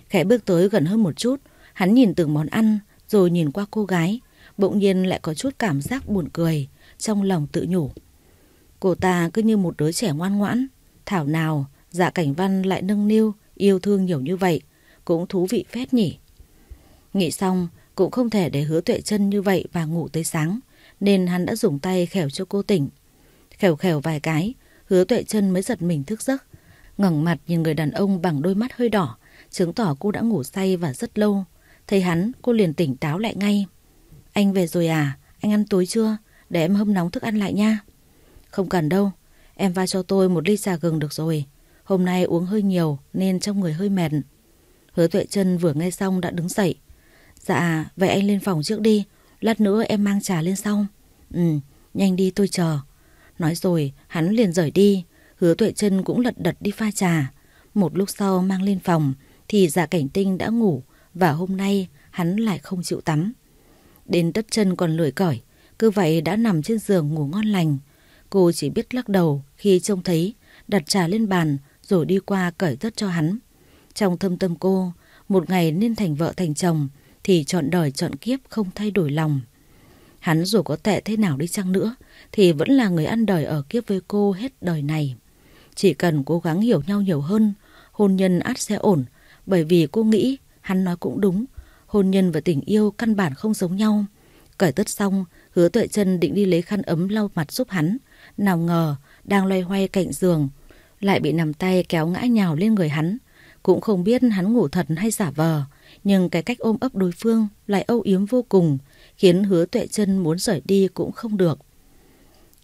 Khẽ bước tới gần hơn một chút, hắn nhìn từng món ăn rồi nhìn qua cô gái, bỗng nhiên lại có chút cảm giác buồn cười, trong lòng tự nhủ. Cô ta cứ như một đứa trẻ ngoan ngoãn, thảo nào Dạ Cảnh Văn lại nâng niu yêu thương nhiều như vậy, cũng thú vị phết nhỉ. Nghĩ xong, cũng không thể để Hứa Tuệ Trân như vậy và ngủ tới sáng, nên hắn đã dùng tay khều cho cô tỉnh. Khều khều vài cái, Hứa Tuệ Trân mới giật mình thức giấc, ngẩng mặt nhìn người đàn ông bằng đôi mắt hơi đỏ, chứng tỏ cô đã ngủ say và rất lâu. Thấy hắn, cô liền tỉnh táo lại ngay. Anh về rồi à? Anh ăn tối chưa? Để em hâm nóng thức ăn lại nha. Không cần đâu, em pha cho tôi một ly trà gừng được rồi. Hôm nay uống hơi nhiều nên trong người hơi mệt. Hứa Tuệ Trân vừa nghe xong đã đứng dậy. Dạ, vậy anh lên phòng trước đi, lát nữa em mang trà lên sau. Nhanh đi, tôi chờ. Nói rồi hắn liền rời đi. Hứa Tuệ Trân cũng lật đật đi pha trà. Một lúc sau mang lên phòng thì Dạ Cảnh Tinh đã ngủ, và hôm nay hắn lại không chịu tắm. Đến tất chân còn lười cởi, cứ vậy đã nằm trên giường ngủ ngon lành. Cô chỉ biết lắc đầu khi trông thấy, đặt trà lên bàn rồi đi qua cởi tất cho hắn. Trong thâm tâm cô, một ngày nên thành vợ thành chồng thì trọn đời trọn kiếp không thay đổi lòng. Hắn dù có tệ thế nào đi chăng nữa thì vẫn là người ăn đời ở kiếp với cô hết đời này. Chỉ cần cố gắng hiểu nhau nhiều hơn, hôn nhân ắt sẽ ổn. Bởi vì cô nghĩ hắn nói cũng đúng, hôn nhân và tình yêu căn bản không giống nhau. Cởi tất xong, Hứa Tuệ Trân định đi lấy khăn ấm lau mặt giúp hắn. Nào ngờ đang loay hoay cạnh giường lại bị nắm tay kéo ngã nhào lên người hắn. Cũng không biết hắn ngủ thật hay giả vờ, nhưng cái cách ôm ấp đối phương lại âu yếm vô cùng, khiến Hứa Tuệ Trân muốn rời đi cũng không được.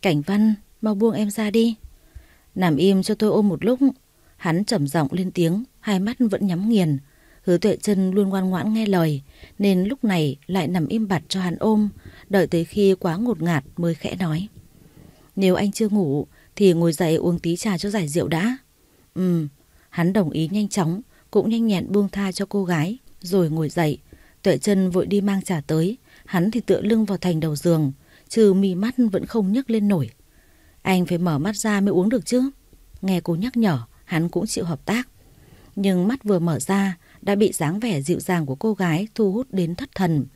Cảnh Văn, mau buông em ra đi. Nằm im cho tôi ôm một lúc. Hắn trầm giọng lên tiếng, hai mắt vẫn nhắm nghiền. Hứa Tuệ Trân luôn ngoan ngoãn nghe lời, nên lúc này lại nằm im bặt cho hắn ôm, đợi tới khi quá ngột ngạt mới khẽ nói. Nếu anh chưa ngủ thì ngồi dậy uống tí trà cho giải rượu đã. Hắn đồng ý nhanh chóng, cũng nhanh nhẹn buông tha cho cô gái, rồi ngồi dậy. Tuệ Trân vội đi mang trà tới, hắn thì tựa lưng vào thành đầu giường, trừ mí mắt vẫn không nhấc lên nổi. Anh phải mở mắt ra mới uống được chứ. Nghe cô nhắc nhở, hắn cũng chịu hợp tác. Nhưng mắt vừa mở ra đã bị dáng vẻ dịu dàng của cô gái thu hút đến thất thần.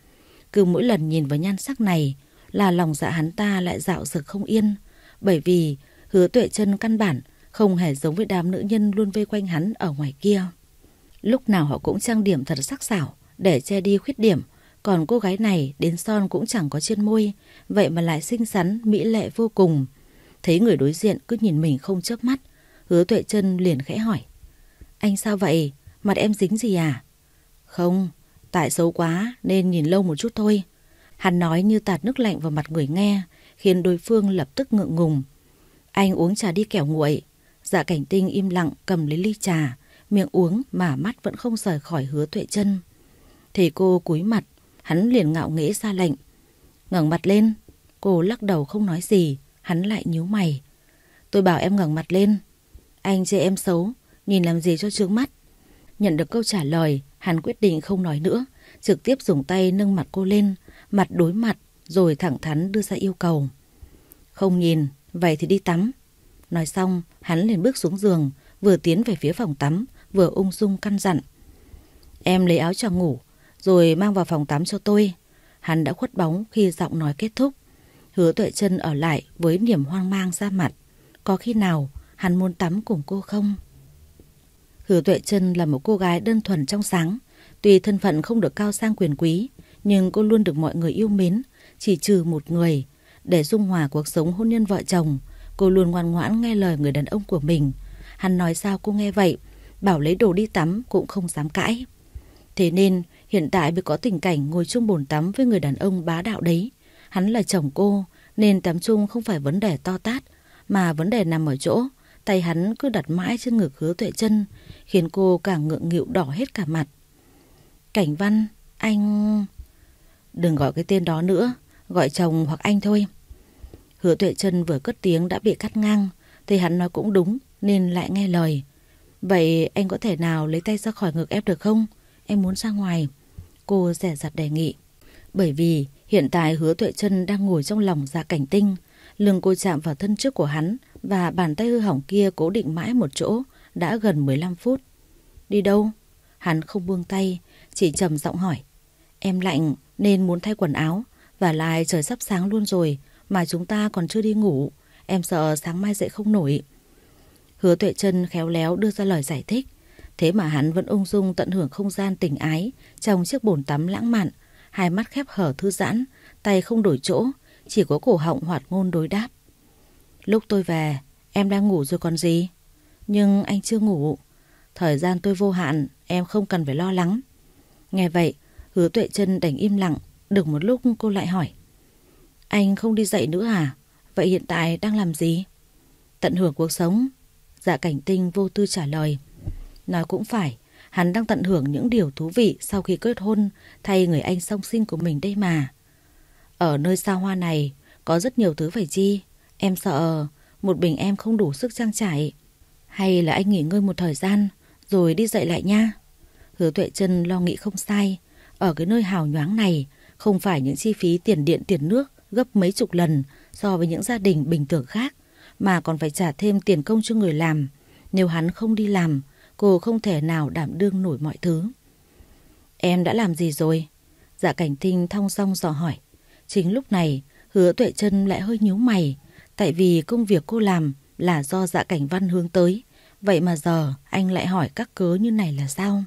Cứ mỗi lần nhìn vào nhan sắc này là lòng dạ hắn ta lại dạo dực không yên. Bởi vì Hứa Tuệ Trân căn bản không hề giống với đám nữ nhân luôn vây quanh hắn ở ngoài kia. Lúc nào họ cũng trang điểm thật sắc sảo để che đi khuyết điểm, còn cô gái này đến son cũng chẳng có trên môi, vậy mà lại xinh xắn, mỹ lệ vô cùng. Thấy người đối diện cứ nhìn mình không chớp mắt, Hứa Tuệ Trân liền khẽ hỏi. Anh sao vậy? Mặt em dính gì à? Không, tại xấu quá nên nhìn lâu một chút thôi. Hắn nói như tạt nước lạnh vào mặt người nghe, khiến đối phương lập tức ngượng ngùng. Anh uống trà đi kẻo nguội. Dạ Cảnh Tinh im lặng cầm lấy ly trà, miệng uống mà mắt vẫn không rời khỏi Hứa Tuệ Trân. Thấy cô cúi mặt, hắn liền ngạo nghễ ra lệnh. Ngẩng mặt lên. Cô lắc đầu không nói gì, hắn lại nhíu mày. Tôi bảo em ngẩng mặt lên. Anh chê em xấu, nhìn làm gì cho chướng mắt. Nhận được câu trả lời, hắn quyết định không nói nữa, trực tiếp dùng tay nâng mặt cô lên, mặt đối mặt, rồi thẳng thắn đưa ra yêu cầu. Không nhìn, vậy thì đi tắm. Nói xong, hắn liền bước xuống giường, vừa tiến về phía phòng tắm, vừa ung dung căn dặn. Em lấy áo choàng ngủ, rồi mang vào phòng tắm cho tôi. Hắn đã khuất bóng khi giọng nói kết thúc. Hứa Tuệ Trân ở lại với niềm hoang mang ra mặt. Có khi nào hắn muốn tắm cùng cô không? Hứa Tuệ Trân là một cô gái đơn thuần trong sáng. Tuy thân phận không được cao sang quyền quý, nhưng cô luôn được mọi người yêu mến, chỉ trừ một người. Để dung hòa cuộc sống hôn nhân vợ chồng, cô luôn ngoan ngoãn nghe lời người đàn ông của mình. Hắn nói sao cô nghe vậy, bảo lấy đồ đi tắm cũng không dám cãi. Thế nên hiện tại mới có tình cảnh ngồi chung bồn tắm với người đàn ông bá đạo đấy. Hắn là chồng cô, nên tắm chung không phải vấn đề to tát, mà vấn đề nằm ở chỗ tay hắn cứ đặt mãi trên ngực Hứa Tuệ Trân, khiến cô càng ngượng nghịu đỏ hết cả mặt. Cảnh Văn, anh... Đừng gọi cái tên đó nữa, gọi chồng hoặc anh thôi. Hứa Tuệ Trân vừa cất tiếng đã bị cắt ngang, thì hắn nói cũng đúng nên lại nghe lời. Vậy anh có thể nào lấy tay ra khỏi ngực em được không? Em muốn ra ngoài. Cô dè dặt đề nghị. Bởi vì hiện tại Hứa Tuệ Trân đang ngồi trong lòng Dạ Cảnh Tinh. Lưng cô chạm vào thân trước của hắn, và bàn tay hư hỏng kia cố định mãi một chỗ đã gần 15 phút. Đi đâu? Hắn không buông tay, chỉ trầm giọng hỏi. Em lạnh nên muốn thay quần áo, và lại trời sắp sáng luôn rồi mà chúng ta còn chưa đi ngủ. Em sợ sáng mai dậy không nổi. Hứa Tuệ Trân khéo léo đưa ra lời giải thích. Thế mà hắn vẫn ung dung tận hưởng không gian tình ái trong chiếc bồn tắm lãng mạn, hai mắt khép hở thư giãn, tay không đổi chỗ, chỉ có cổ họng hoạt ngôn đối đáp. Lúc tôi về, em đang ngủ rồi còn gì. Nhưng anh chưa ngủ. Thời gian tôi vô hạn, em không cần phải lo lắng. Nghe vậy, Hứa Tuệ Trân đành im lặng. Được một lúc cô lại hỏi. Anh không đi dậy nữa à? Vậy hiện tại đang làm gì? Tận hưởng cuộc sống. Dạ Cảnh Tinh vô tư trả lời. Nói cũng phải, hắn đang tận hưởng những điều thú vị sau khi kết hôn thay người anh song sinh của mình đây mà. Ở nơi xa hoa này có rất nhiều thứ phải chi. Em sợ một mình em không đủ sức trang trải. Hay là anh nghỉ ngơi một thời gian rồi đi dậy lại nha. Hứa Tuệ Trân lo nghĩ không sai. Ở cái nơi hào nhoáng này không phải những chi phí tiền điện tiền nước gấp mấy chục lần so với những gia đình bình thường khác, mà còn phải trả thêm tiền công cho người làm. Nếu hắn không đi làm, cô không thể nào đảm đương nổi mọi thứ. Em đã làm gì rồi? Dạ Cảnh Tinh thong dong dò hỏi. Chính lúc này Hứa Tuệ Trân lại hơi nhíu mày. Tại vì công việc cô làm là do Dạ Cảnh Văn hướng tới. Vậy mà giờ anh lại hỏi các cớ như này là sao?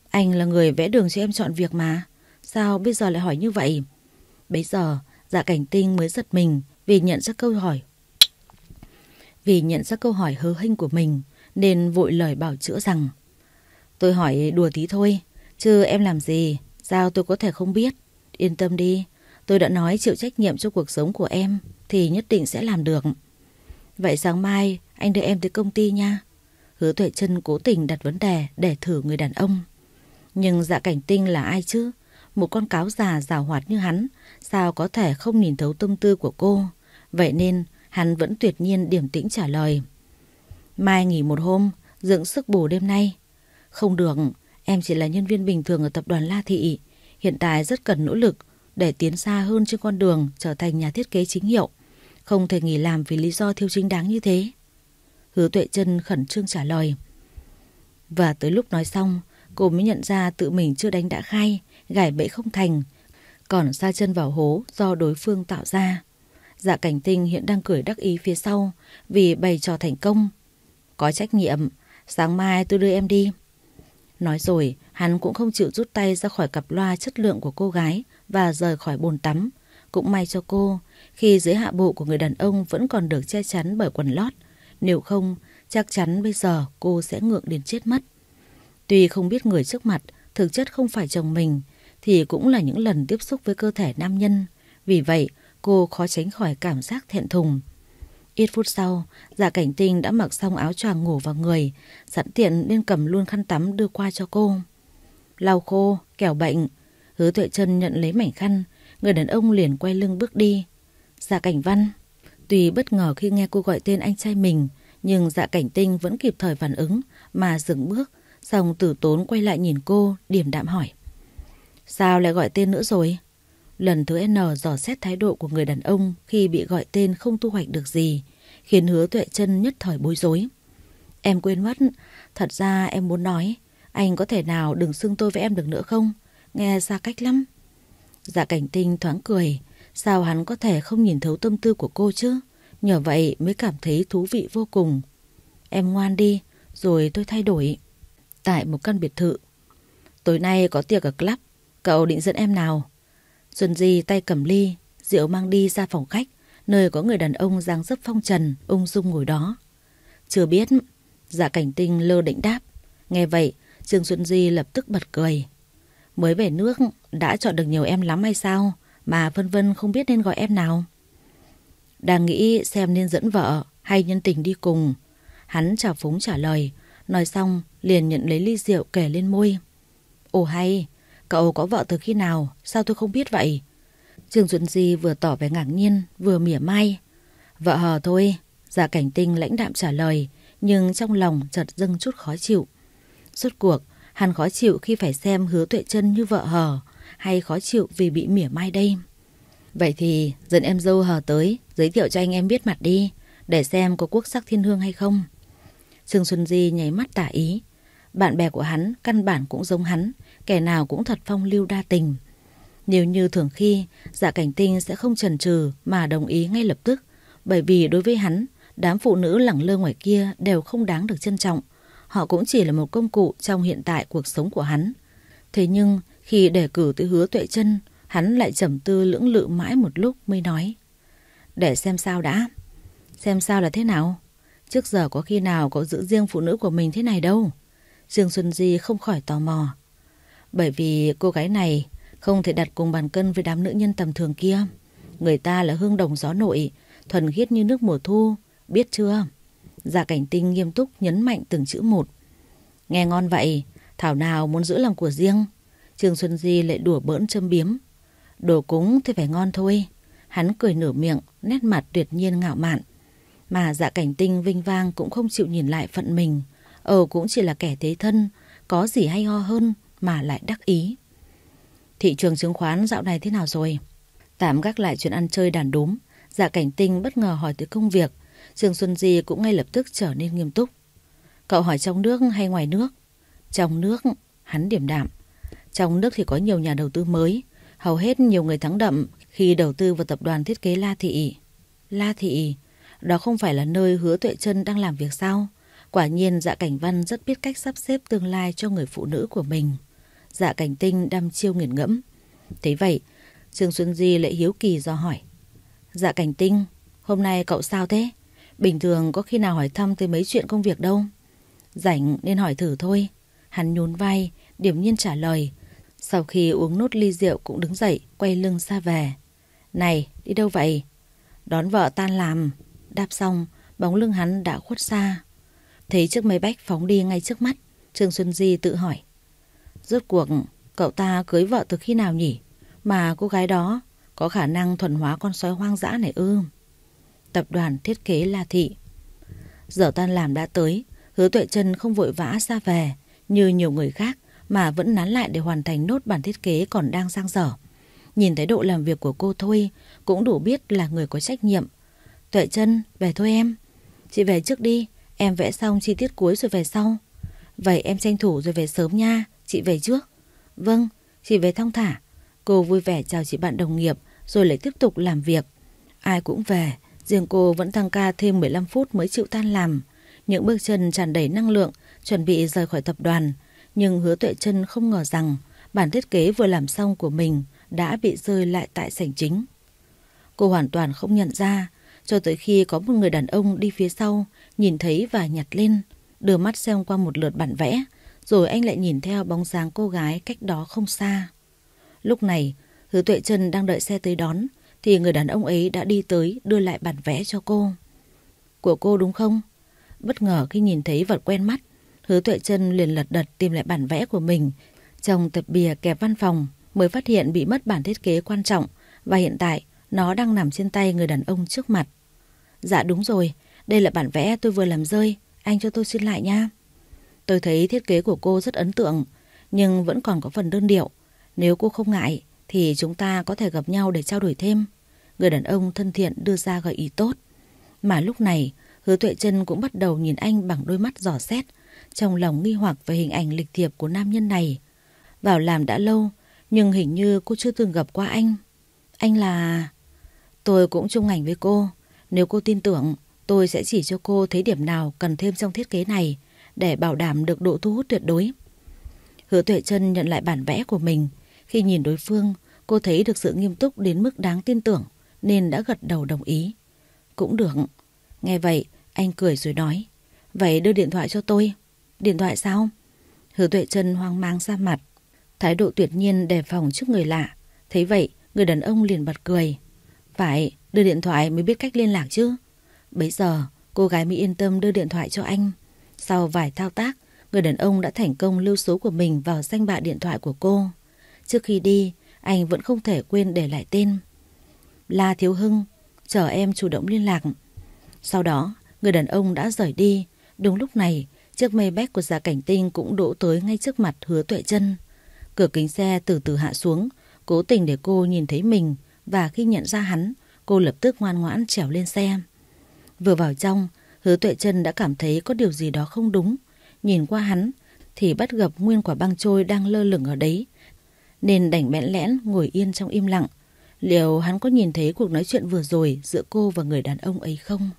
Anh là người vẽ đường cho em chọn việc mà. Sao bây giờ lại hỏi như vậy? Bấy giờ Dạ Cảnh Tinh mới giật mình vì nhận ra câu hỏi hớ hênh của mình, nên vội lời bảo chữa rằng tôi hỏi đùa tí thôi, chứ em làm gì sao tôi có thể không biết. Yên tâm đi, tôi đã nói chịu trách nhiệm cho cuộc sống của em thì nhất định sẽ làm được. Vậy sáng mai anh đưa em tới công ty nha. Hứa Tuệ Trân cố tình đặt vấn đề để thử người đàn ông. Nhưng Dạ Cảnh Tinh là ai chứ? Một con cáo già giảo hoạt như hắn sao có thể không nhìn thấu tâm tư của cô. Vậy nên hắn vẫn tuyệt nhiên điềm tĩnh trả lời. Mai nghỉ một hôm, dưỡng sức bù đêm nay. Không được, em chỉ là nhân viên bình thường ở tập đoàn La Thị. Hiện tại rất cần nỗ lực để tiến xa hơn trên con đường trở thành nhà thiết kế chính hiệu. Không thể nghỉ làm vì lý do thiếu chính đáng như thế. Hứa Tuệ Trân khẩn trương trả lời. Và tới lúc nói xong, cô mới nhận ra tự mình chưa đánh đã khai, gài bẫy không thành, còn sa chân vào hố do đối phương tạo ra. Dạ Cảnh Tinh hiện đang cười đắc ý phía sau vì bày trò thành công. Có trách nhiệm, sáng mai tôi đưa em đi. Nói rồi, hắn cũng không chịu rút tay ra khỏi cặp loa chất lượng của cô gái và rời khỏi bồn tắm. Cũng may cho cô, khi dưới hạ bộ của người đàn ông vẫn còn được che chắn bởi quần lót. Nếu không, chắc chắn bây giờ cô sẽ ngượng đến chết mất. Tuy không biết người trước mặt thực chất không phải chồng mình, thì cũng là những lần tiếp xúc với cơ thể nam nhân. Vì vậy, cô khó tránh khỏi cảm giác thẹn thùng. Ít phút sau, Dạ Cảnh Tinh đã mặc xong áo choàng ngủ vào người, sẵn tiện nên cầm luôn khăn tắm đưa qua cho cô. Lau khô, kẻo bệnh. Hứa Tuệ Trân nhận lấy mảnh khăn, người đàn ông liền quay lưng bước đi. Dạ Cảnh Văn. Tuy bất ngờ khi nghe cô gọi tên anh trai mình, nhưng Dạ Cảnh Tinh vẫn kịp thời phản ứng mà dừng bước, xong tử tốn quay lại nhìn cô, điềm đạm hỏi. Sao lại gọi tên nữa rồi? Lần thứ N dò xét thái độ của người đàn ông khi bị gọi tên không thu hoạch được gì, khiến Hứa Tuệ Trân nhất thời bối rối. Em quên mất, thật ra em muốn nói, anh có thể nào đừng xưng tôi với em được nữa không? Nghe xa cách lắm. Dạ Cảnh Tinh thoáng cười, sao hắn có thể không nhìn thấu tâm tư của cô chứ? Nhờ vậy mới cảm thấy thú vị vô cùng. Em ngoan đi, rồi tôi thay đổi. Tại một căn biệt thự. Tối nay có tiệc ở club, cậu định dẫn em nào? Xuân Di tay cầm ly, rượu mang đi ra phòng khách, nơi có người đàn ông dáng dấp phong trần, ung dung ngồi đó. Chưa biết. Dạ Cảnh Tinh lơ đễnh đáp. Nghe vậy, Trương Xuân Di lập tức bật cười. Mới về nước đã chọn được nhiều em lắm hay sao, mà vân vân không biết nên gọi em nào? Đang nghĩ xem nên dẫn vợ hay nhân tình đi cùng. Hắn trào phúng trả lời, nói xong liền nhận lấy ly rượu kề lên môi. Ồ hay, cậu có vợ từ khi nào, sao tôi không biết vậy? Trương Xuân Di vừa tỏ vẻ ngạc nhiên, vừa mỉa mai. Vợ hờ thôi, Dạ Cảnh Tinh lãnh đạm trả lời, nhưng trong lòng chợt dâng chút khó chịu. Rốt cuộc, hắn khó chịu khi phải xem Hứa Tuệ Trân như vợ hờ, hay khó chịu vì bị mỉa mai đây? Vậy thì dẫn em dâu hờ tới, giới thiệu cho anh em biết mặt đi, để xem có quốc sắc thiên hương hay không. Trương Xuân Di nháy mắt tả ý. Bạn bè của hắn căn bản cũng giống hắn, kẻ nào cũng thật phong lưu đa tình. Nếu như thường khi, Dạ Cảnh Tinh sẽ không chần chừ mà đồng ý ngay lập tức, bởi vì đối với hắn, Đám phụ nữ lẳng lơ ngoài kia đều không đáng được trân trọng. Họ cũng chỉ là một công cụ trong hiện tại cuộc sống của hắn. Thế nhưng khi đề cử tới Hứa Tuệ Trân, hắn lại trầm tư lưỡng lự mãi một lúc mới nói: để xem sao đã. Xem sao là thế nào? Trước giờ có khi nào cậu giữ riêng phụ nữ của mình thế này đâu. Dương Xuân Di không khỏi tò mò. Bởi vì cô gái này không thể đặt cùng bàn cân với đám nữ nhân tầm thường kia. Người ta là hương đồng gió nội, thuần khiết như nước mùa thu, biết chưa? Dạ Cảnh Tinh nghiêm túc nhấn mạnh từng chữ một. Nghe ngon vậy, thảo nào muốn giữ làm của riêng. Trương Xuân Di lại đùa bỡn châm biếm. Đồ cúng thì phải ngon thôi. Hắn cười nửa miệng, nét mặt tuyệt nhiên ngạo mạn. Mà Dạ Cảnh Tinh vinh vang cũng không chịu nhìn lại phận mình. Cũng chỉ là kẻ thế thân, có gì hay ho hơn mà lại đắc ý. Thị trường chứng khoán dạo này thế nào rồi? Tạm gác lại chuyện ăn chơi đàn đúm, Dạ Cảnh Tinh bất ngờ hỏi tới công việc. Trương Xuân Di cũng ngay lập tức trở nên nghiêm túc. Cậu hỏi trong nước hay ngoài nước? Trong nước, hắn điềm đạm. Trong nước thì có nhiều nhà đầu tư mới, hầu hết nhiều người thắng đậm khi đầu tư vào tập đoàn thiết kế La Thị. La Thị, đó không phải là nơi Hứa Tuệ Trân đang làm việc sao? Quả nhiên Dạ Cảnh Văn rất biết cách sắp xếp tương lai cho người phụ nữ của mình. Dạ Cảnh Tinh đăm chiêu nghiền ngẫm. Thế vậy, Trương Xuân Di lại hiếu kỳ do hỏi: Dạ Cảnh Tinh, hôm nay cậu sao thế? Bình thường có khi nào hỏi thăm tới mấy chuyện công việc đâu. Rảnh nên hỏi thử thôi. Hắn nhún vai, điềm nhiên trả lời. Sau khi uống nốt ly rượu cũng đứng dậy, quay lưng ra về. Này, đi đâu vậy? Đón vợ tan làm. Đáp xong, bóng lưng hắn đã khuất xa. Thấy chiếc máy bách phóng đi ngay trước mắt, Trương Xuân Di tự hỏi: rốt cuộc cậu ta cưới vợ từ khi nào nhỉ? Mà cô gái đó có khả năng thuần hóa con sói hoang dã này ư? Tập đoàn thiết kế La Thị. Giờ tan làm đã tới, Hứa Tuệ Trân không vội vã ra về như nhiều người khác, mà vẫn nán lại để hoàn thành nốt bản thiết kế còn đang dang dở. Nhìn thái độ làm việc của cô thôi cũng đủ biết là người có trách nhiệm. Tuệ Trân, về thôi em. Chị về trước đi, em vẽ xong chi tiết cuối rồi về sau. Vậy em tranh thủ rồi về sớm nha, chị về trước. Vâng, chị về thong thả. Cô vui vẻ chào chị bạn đồng nghiệp rồi lại tiếp tục làm việc. Ai cũng về, riêng cô vẫn tăng ca thêm 15 phút mới chịu tan làm. Những bước chân tràn đầy năng lượng, chuẩn bị rời khỏi tập đoàn. Nhưng Hứa Tuệ Trân không ngờ rằng bản thiết kế vừa làm xong của mình đã bị rơi lại tại sảnh chính. Cô hoàn toàn không nhận ra, cho tới khi có một người đàn ông đi phía sau, nhìn thấy và nhặt lên, đưa mắt xem qua một lượt bản vẽ, rồi anh lại nhìn theo bóng dáng cô gái cách đó không xa. Lúc này, Hứa Tuệ Trân đang đợi xe tới đón, thì người đàn ông ấy đã đi tới đưa lại bản vẽ cho cô. Của cô đúng không? Bất ngờ khi nhìn thấy vật quen mắt, Hứa Tuệ Trân liền lật đật tìm lại bản vẽ của mình trong tập bìa kẹp văn phòng, mới phát hiện bị mất bản thiết kế quan trọng và hiện tại nó đang nằm trên tay người đàn ông trước mặt. Dạ đúng rồi, đây là bản vẽ tôi vừa làm rơi, anh cho tôi xin lại nha. Tôi thấy thiết kế của cô rất ấn tượng, nhưng vẫn còn có phần đơn điệu. Nếu cô không ngại thì chúng ta có thể gặp nhau để trao đổi thêm. Người đàn ông thân thiện đưa ra gợi ý tốt. Mà lúc này Hứa Tuệ Trân cũng bắt đầu nhìn anh bằng đôi mắt dò xét, trong lòng nghi hoặc về hình ảnh lịch thiệp của nam nhân này. Vào làm đã lâu, nhưng hình như cô chưa từng gặp qua anh. Anh là... Tôi cũng chung ngành với cô. Nếu cô tin tưởng, tôi sẽ chỉ cho cô thấy điểm nào cần thêm trong thiết kế này để bảo đảm được độ thu hút tuyệt đối. Hứa Tuệ Trân nhận lại bản vẽ của mình. Khi nhìn đối phương, cô thấy được sự nghiêm túc đến mức đáng tin tưởng, nên đã gật đầu đồng ý. Cũng được. Nghe vậy, anh cười rồi nói: Vậy đưa điện thoại cho tôi. Điện thoại sao? Hứa Tuệ Trân hoang mang ra mặt, thái độ tuyệt nhiên đề phòng trước người lạ. Thấy vậy, người đàn ông liền bật cười. Phải, đưa điện thoại mới biết cách liên lạc chứ. Bấy giờ, cô gái mới yên tâm đưa điện thoại cho anh. Sau vài thao tác, người đàn ông đã thành công lưu số của mình vào danh bạ điện thoại của cô. Trước khi đi, anh vẫn không thể quên để lại tên: La Thiếu Hưng, chờ em chủ động liên lạc. Sau đó, người đàn ông đã rời đi. Đúng lúc này, chiếc Maybach của Dạ Cảnh Tinh cũng đỗ tới ngay trước mặt Hứa Tuệ Trân. Cửa kính xe từ từ hạ xuống, cố tình để cô nhìn thấy mình, và khi nhận ra hắn, cô lập tức ngoan ngoãn trèo lên xe. Vừa vào trong, Hứa Tuệ Trân đã cảm thấy có điều gì đó không đúng. Nhìn qua hắn thì bắt gặp nguyên quả băng trôi đang lơ lửng ở đấy, nên đành bẽn lẽn ngồi yên trong im lặng. Liệu hắn có nhìn thấy cuộc nói chuyện vừa rồi giữa cô và người đàn ông ấy không?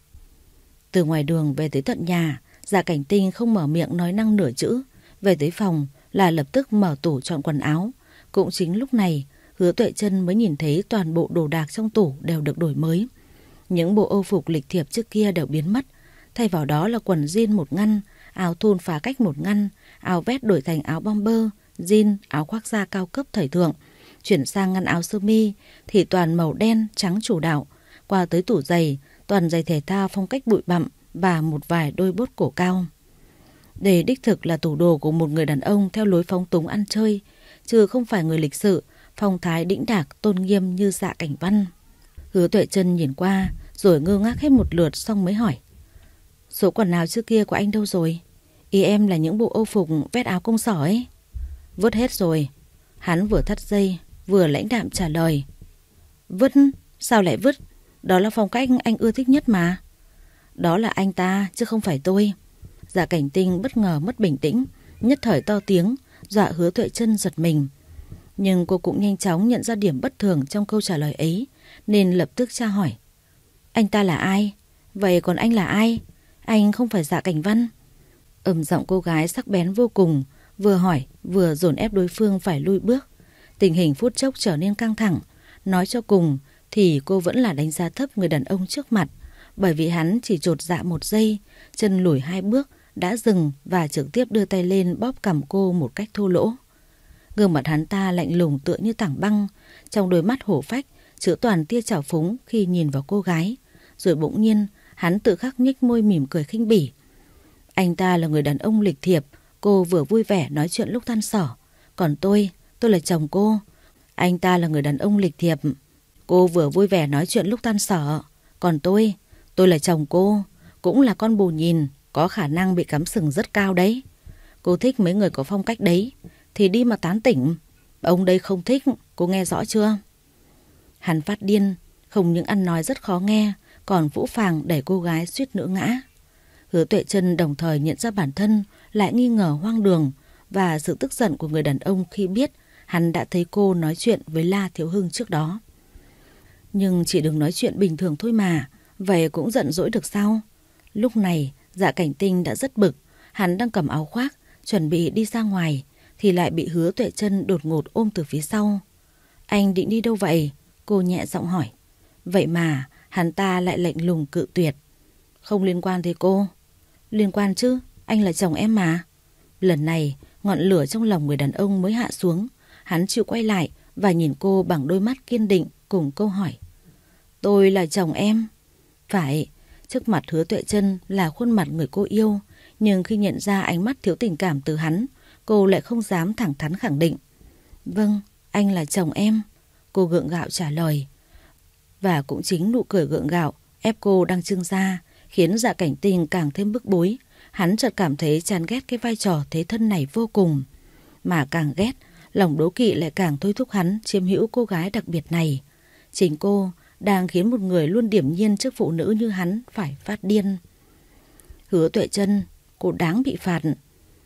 Từ ngoài đường về tới tận nhà, Dạ Cảnh Tinh không mở miệng nói năng nửa chữ. Về tới phòng là lập tức mở tủ chọn quần áo. Cũng chính lúc này, Hứa Tuệ Trân mới nhìn thấy toàn bộ đồ đạc trong tủ đều được đổi mới. Những bộ âu phục lịch thiệp trước kia đều biến mất. Thay vào đó là quần jean một ngăn, áo thun phá cách một ngăn, áo vest đổi thành áo bomber, jean, áo khoác da cao cấp thời thượng. Chuyển sang ngăn áo sơ mi thì toàn màu đen, trắng chủ đạo. Qua tới tủ giày, toàn giày thể thao phong cách bụi bặm và một vài đôi bốt cổ cao. Đây đích thực là tủ đồ của một người đàn ông theo lối phóng túng ăn chơi, chứ không phải người lịch sự, phong thái đĩnh đạc, tôn nghiêm như Dạ Cảnh Văn. Hứa Tuệ Trân nhìn qua rồi ngơ ngác hết một lượt xong mới hỏi: số quần áo trước kia của anh đâu rồi? Ý em là những bộ âu phục vest áo công sở ấy. Vứt hết rồi. Hắn vừa thắt dây vừa lãnh đạm trả lời. Vứt? Sao lại vứt? Đó là phong cách anh ưa thích nhất mà. Đó là anh ta chứ không phải tôi. Dạ Cảnh Tinh bất ngờ mất bình tĩnh, nhất thời to tiếng, dọa Hứa Tuệ Trân giật mình. Nhưng cô cũng nhanh chóng nhận ra điểm bất thường trong câu trả lời ấy, nên lập tức tra hỏi: anh ta là ai? Vậy còn anh là ai? Anh không phải Dạ Cảnh Văn. Giọng cô gái sắc bén vô cùng, vừa hỏi vừa dồn ép đối phương phải lui bước. Tình hình phút chốc trở nên căng thẳng. Nói cho cùng thì cô vẫn là đánh giá thấp người đàn ông trước mặt, bởi vì hắn chỉ chột dạ một giây, chân lùi 2 bước đã dừng và trực tiếp đưa tay lên bóp cằm cô một cách thô lỗ. Gương mặt hắn ta lạnh lùng tựa như tảng băng, trong đôi mắt hổ phách chứa toàn tia trào phúng khi nhìn vào cô gái. Rồi bỗng nhiên hắn tự khắc nhếch môi mỉm cười khinh bỉ. Anh ta là người đàn ông lịch thiệp, cô vừa vui vẻ nói chuyện lúc tan sở. Còn tôi là chồng cô. Anh ta là người đàn ông lịch thiệp, cô vừa vui vẻ nói chuyện lúc tan sở. Còn tôi là chồng cô, cũng là con bù nhìn, có khả năng bị cắm sừng rất cao đấy. Cô thích mấy người có phong cách đấy thì đi mà tán tỉnh. Ông đây không thích, cô nghe rõ chưa? Hắn phát điên, không những ăn nói rất khó nghe, còn phũ phàng đẩy cô gái suýt nữa ngã. Hứa Tuệ Trân đồng thời nhận ra bản thân lại nghi ngờ hoang đường và sự tức giận của người đàn ông khi biết hắn đã thấy cô nói chuyện với La Thiếu Hưng trước đó. Nhưng chỉ đừng nói chuyện bình thường thôi mà, vậy cũng giận dỗi được sao? Lúc này Dạ Cảnh Tinh đã rất bực, hắn đang cầm áo khoác chuẩn bị đi ra ngoài thì lại bị Hứa Tuệ Trân đột ngột ôm từ phía sau. Anh định đi đâu vậy? Cô nhẹ giọng hỏi. Vậy mà hắn ta lại lạnh lùng cự tuyệt. Không liên quan tới cô. Liên quan chứ, anh là chồng em mà. Lần này ngọn lửa trong lòng người đàn ông mới hạ xuống. Hắn chịu quay lại và nhìn cô bằng đôi mắt kiên định cùng câu hỏi. Tôi là chồng em. Phải. Trước mặt Hứa Tuệ Trân là khuôn mặt người cô yêu, nhưng khi nhận ra ánh mắt thiếu tình cảm từ hắn, cô lại không dám thẳng thắn khẳng định. Vâng, anh là chồng em. Cô gượng gạo trả lời. Và cũng chính nụ cười gượng gạo ép cô đang trưng ra khiến Dạ Cảnh Tinh càng thêm bức bối. Hắn chợt cảm thấy chán ghét cái vai trò thế thân này vô cùng. Mà càng ghét, lòng đố kỵ lại càng thôi thúc hắn chiếm hữu cô gái đặc biệt này. Chính cô đang khiến một người luôn điềm nhiên trước phụ nữ như hắn phải phát điên. Hứa Tuệ Trân, cô đáng bị phạt.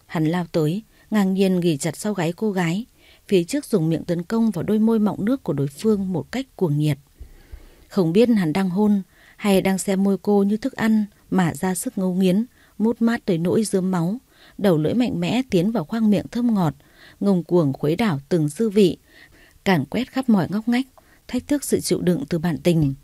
Hắn lao tới, ngang nhiên ghì chặt sau gáy cô gái, phía trước dùng miệng tấn công vào đôi môi mọng nước của đối phương một cách cuồng nhiệt. Không biết hắn đang hôn hay đang xem môi cô như thức ăn mà ra sức ngấu nghiến, mút mát tới nỗi rớm máu. Đầu lưỡi mạnh mẽ tiến vào khoang miệng thơm ngọt, ngông cuồng khuấy đảo từng dư vị, càn quét khắp mọi ngóc ngách, thách thức sự chịu đựng từ bản tình.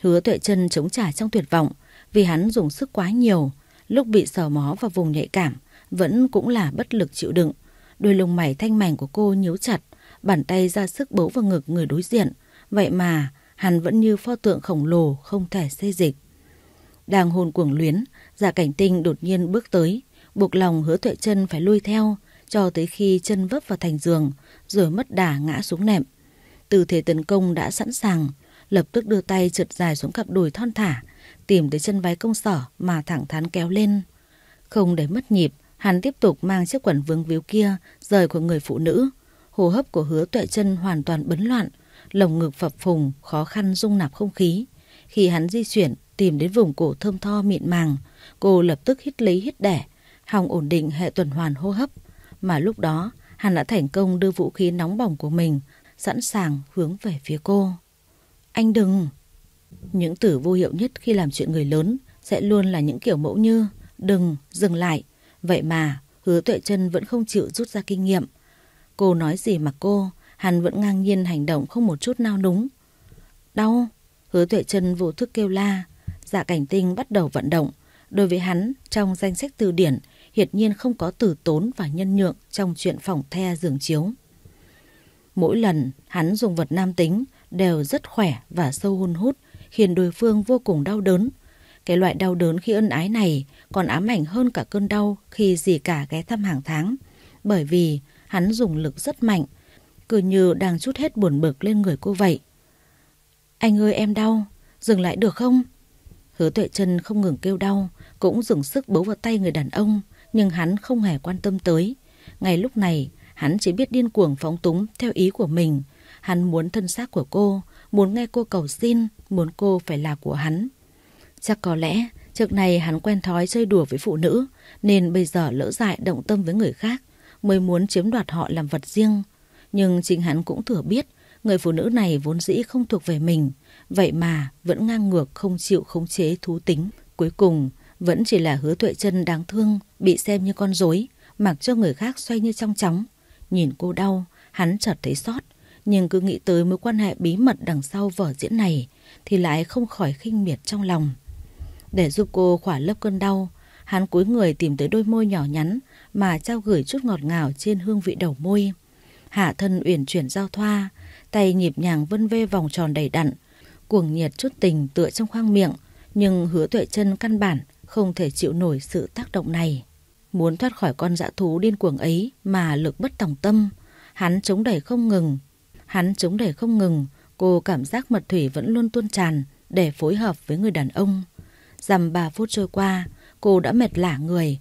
Hứa Tuệ Trân chống trả trong tuyệt vọng vì hắn dùng sức quá nhiều. Lúc bị sờ mó vào vùng nhạy cảm vẫn cũng là bất lực chịu đựng. Đôi lông mày thanh mảnh của cô nhíu chặt, bàn tay ra sức bấu vào ngực người đối diện. Vậy mà hắn vẫn như pho tượng khổng lồ không thể xê dịch. Đang hôn cuồng luyến, Dạ Cảnh Tinh đột nhiên bước tới, buộc lòng Hứa Tuệ Trân phải lui theo cho tới khi chân vấp vào thành giường, rồi mất đà ngã xuống nệm. Tư thế tấn công đã sẵn sàng, lập tức đưa tay trượt dài xuống cặp đùi thon thả, tìm tới chân váy công sở mà thẳng thắn kéo lên. Không để mất nhịp, hắn tiếp tục mang chiếc quần vướng víu kia rời của người phụ nữ. Hô hấp của Hứa Tuệ Trân hoàn toàn bấn loạn, lồng ngực phập phùng, khó khăn dung nạp không khí. Khi hắn di chuyển tìm đến vùng cổ thơm tho mịn màng, cô lập tức hít lấy hít đẻ, hòng ổn định hệ tuần hoàn hô hấp. Mà lúc đó hắn đã thành công đưa vũ khí nóng bỏng của mình sẵn sàng hướng về phía cô. Anh đừng! Những từ vô hiệu nhất khi làm chuyện người lớn sẽ luôn là những kiểu mẫu như đừng, dừng lại. Vậy mà Hứa Tuệ Trân vẫn không chịu rút ra kinh nghiệm. Cô nói gì mà cô, hắn vẫn ngang nhiên hành động không một chút nao núng. Đau. Hứa Tuệ Trân vô thức kêu la. Dạ Cảnh Tinh bắt đầu vận động. Đối với hắn, trong danh sách từ điển hiển nhiên không có từ tốn và nhân nhượng trong chuyện phỏng the giường chiếu. Mỗi lần hắn dùng vật nam tính đều rất khỏe và sâu hun hút, khiến đối phương vô cùng đau đớn. Cái loại đau đớn khi ân ái này còn ám ảnh hơn cả cơn đau khi dì cả ghé thăm hàng tháng, bởi vì hắn dùng lực rất mạnh, cứ như đang trút hết buồn bực lên người cô vậy. Anh ơi, em đau, dừng lại được không? Hứa Tuệ Trân không ngừng kêu đau, cũng dùng sức bấu vào tay người đàn ông, nhưng hắn không hề quan tâm tới. Ngay lúc này, hắn chỉ biết điên cuồng phóng túng theo ý của mình. Hắn muốn thân xác của cô, muốn nghe cô cầu xin, muốn cô phải là của hắn. Chắc có lẽ trước này hắn quen thói chơi đùa với phụ nữ, nên bây giờ lỡ dại động tâm với người khác, mới muốn chiếm đoạt họ làm vật riêng. Nhưng chính hắn cũng thừa biết, người phụ nữ này vốn dĩ không thuộc về mình, vậy mà vẫn ngang ngược không chịu khống chế thú tính. Cuối cùng vẫn chỉ là Hứa Tuệ Trân đáng thương, bị xem như con rối, mặc cho người khác xoay như trong chóng. Nhìn cô đau, hắn chợt thấy xót, nhưng cứ nghĩ tới mối quan hệ bí mật đằng sau vở diễn này thì lại không khỏi khinh miệt trong lòng. Để giúp cô khỏa lấp cơn đau, hắn cúi người tìm tới đôi môi nhỏ nhắn mà trao gửi chút ngọt ngào trên hương vị đầu môi. Hạ thân uyển chuyển giao thoa, tay nhịp nhàng vân vê vòng tròn đầy đặn, cuồng nhiệt chút tình tựa trong khoang miệng. Nhưng Hứa Tuệ Trân căn bản không thể chịu nổi sự tác động này. Muốn thoát khỏi con dã thú điên cuồng ấy mà lực bất tòng tâm, hắn chống đẩy không ngừng. Cô cảm giác mật thủy vẫn luôn tuôn tràn để phối hợp với người đàn ông. Dằm 3 phút trôi qua, cô đã mệt lả người,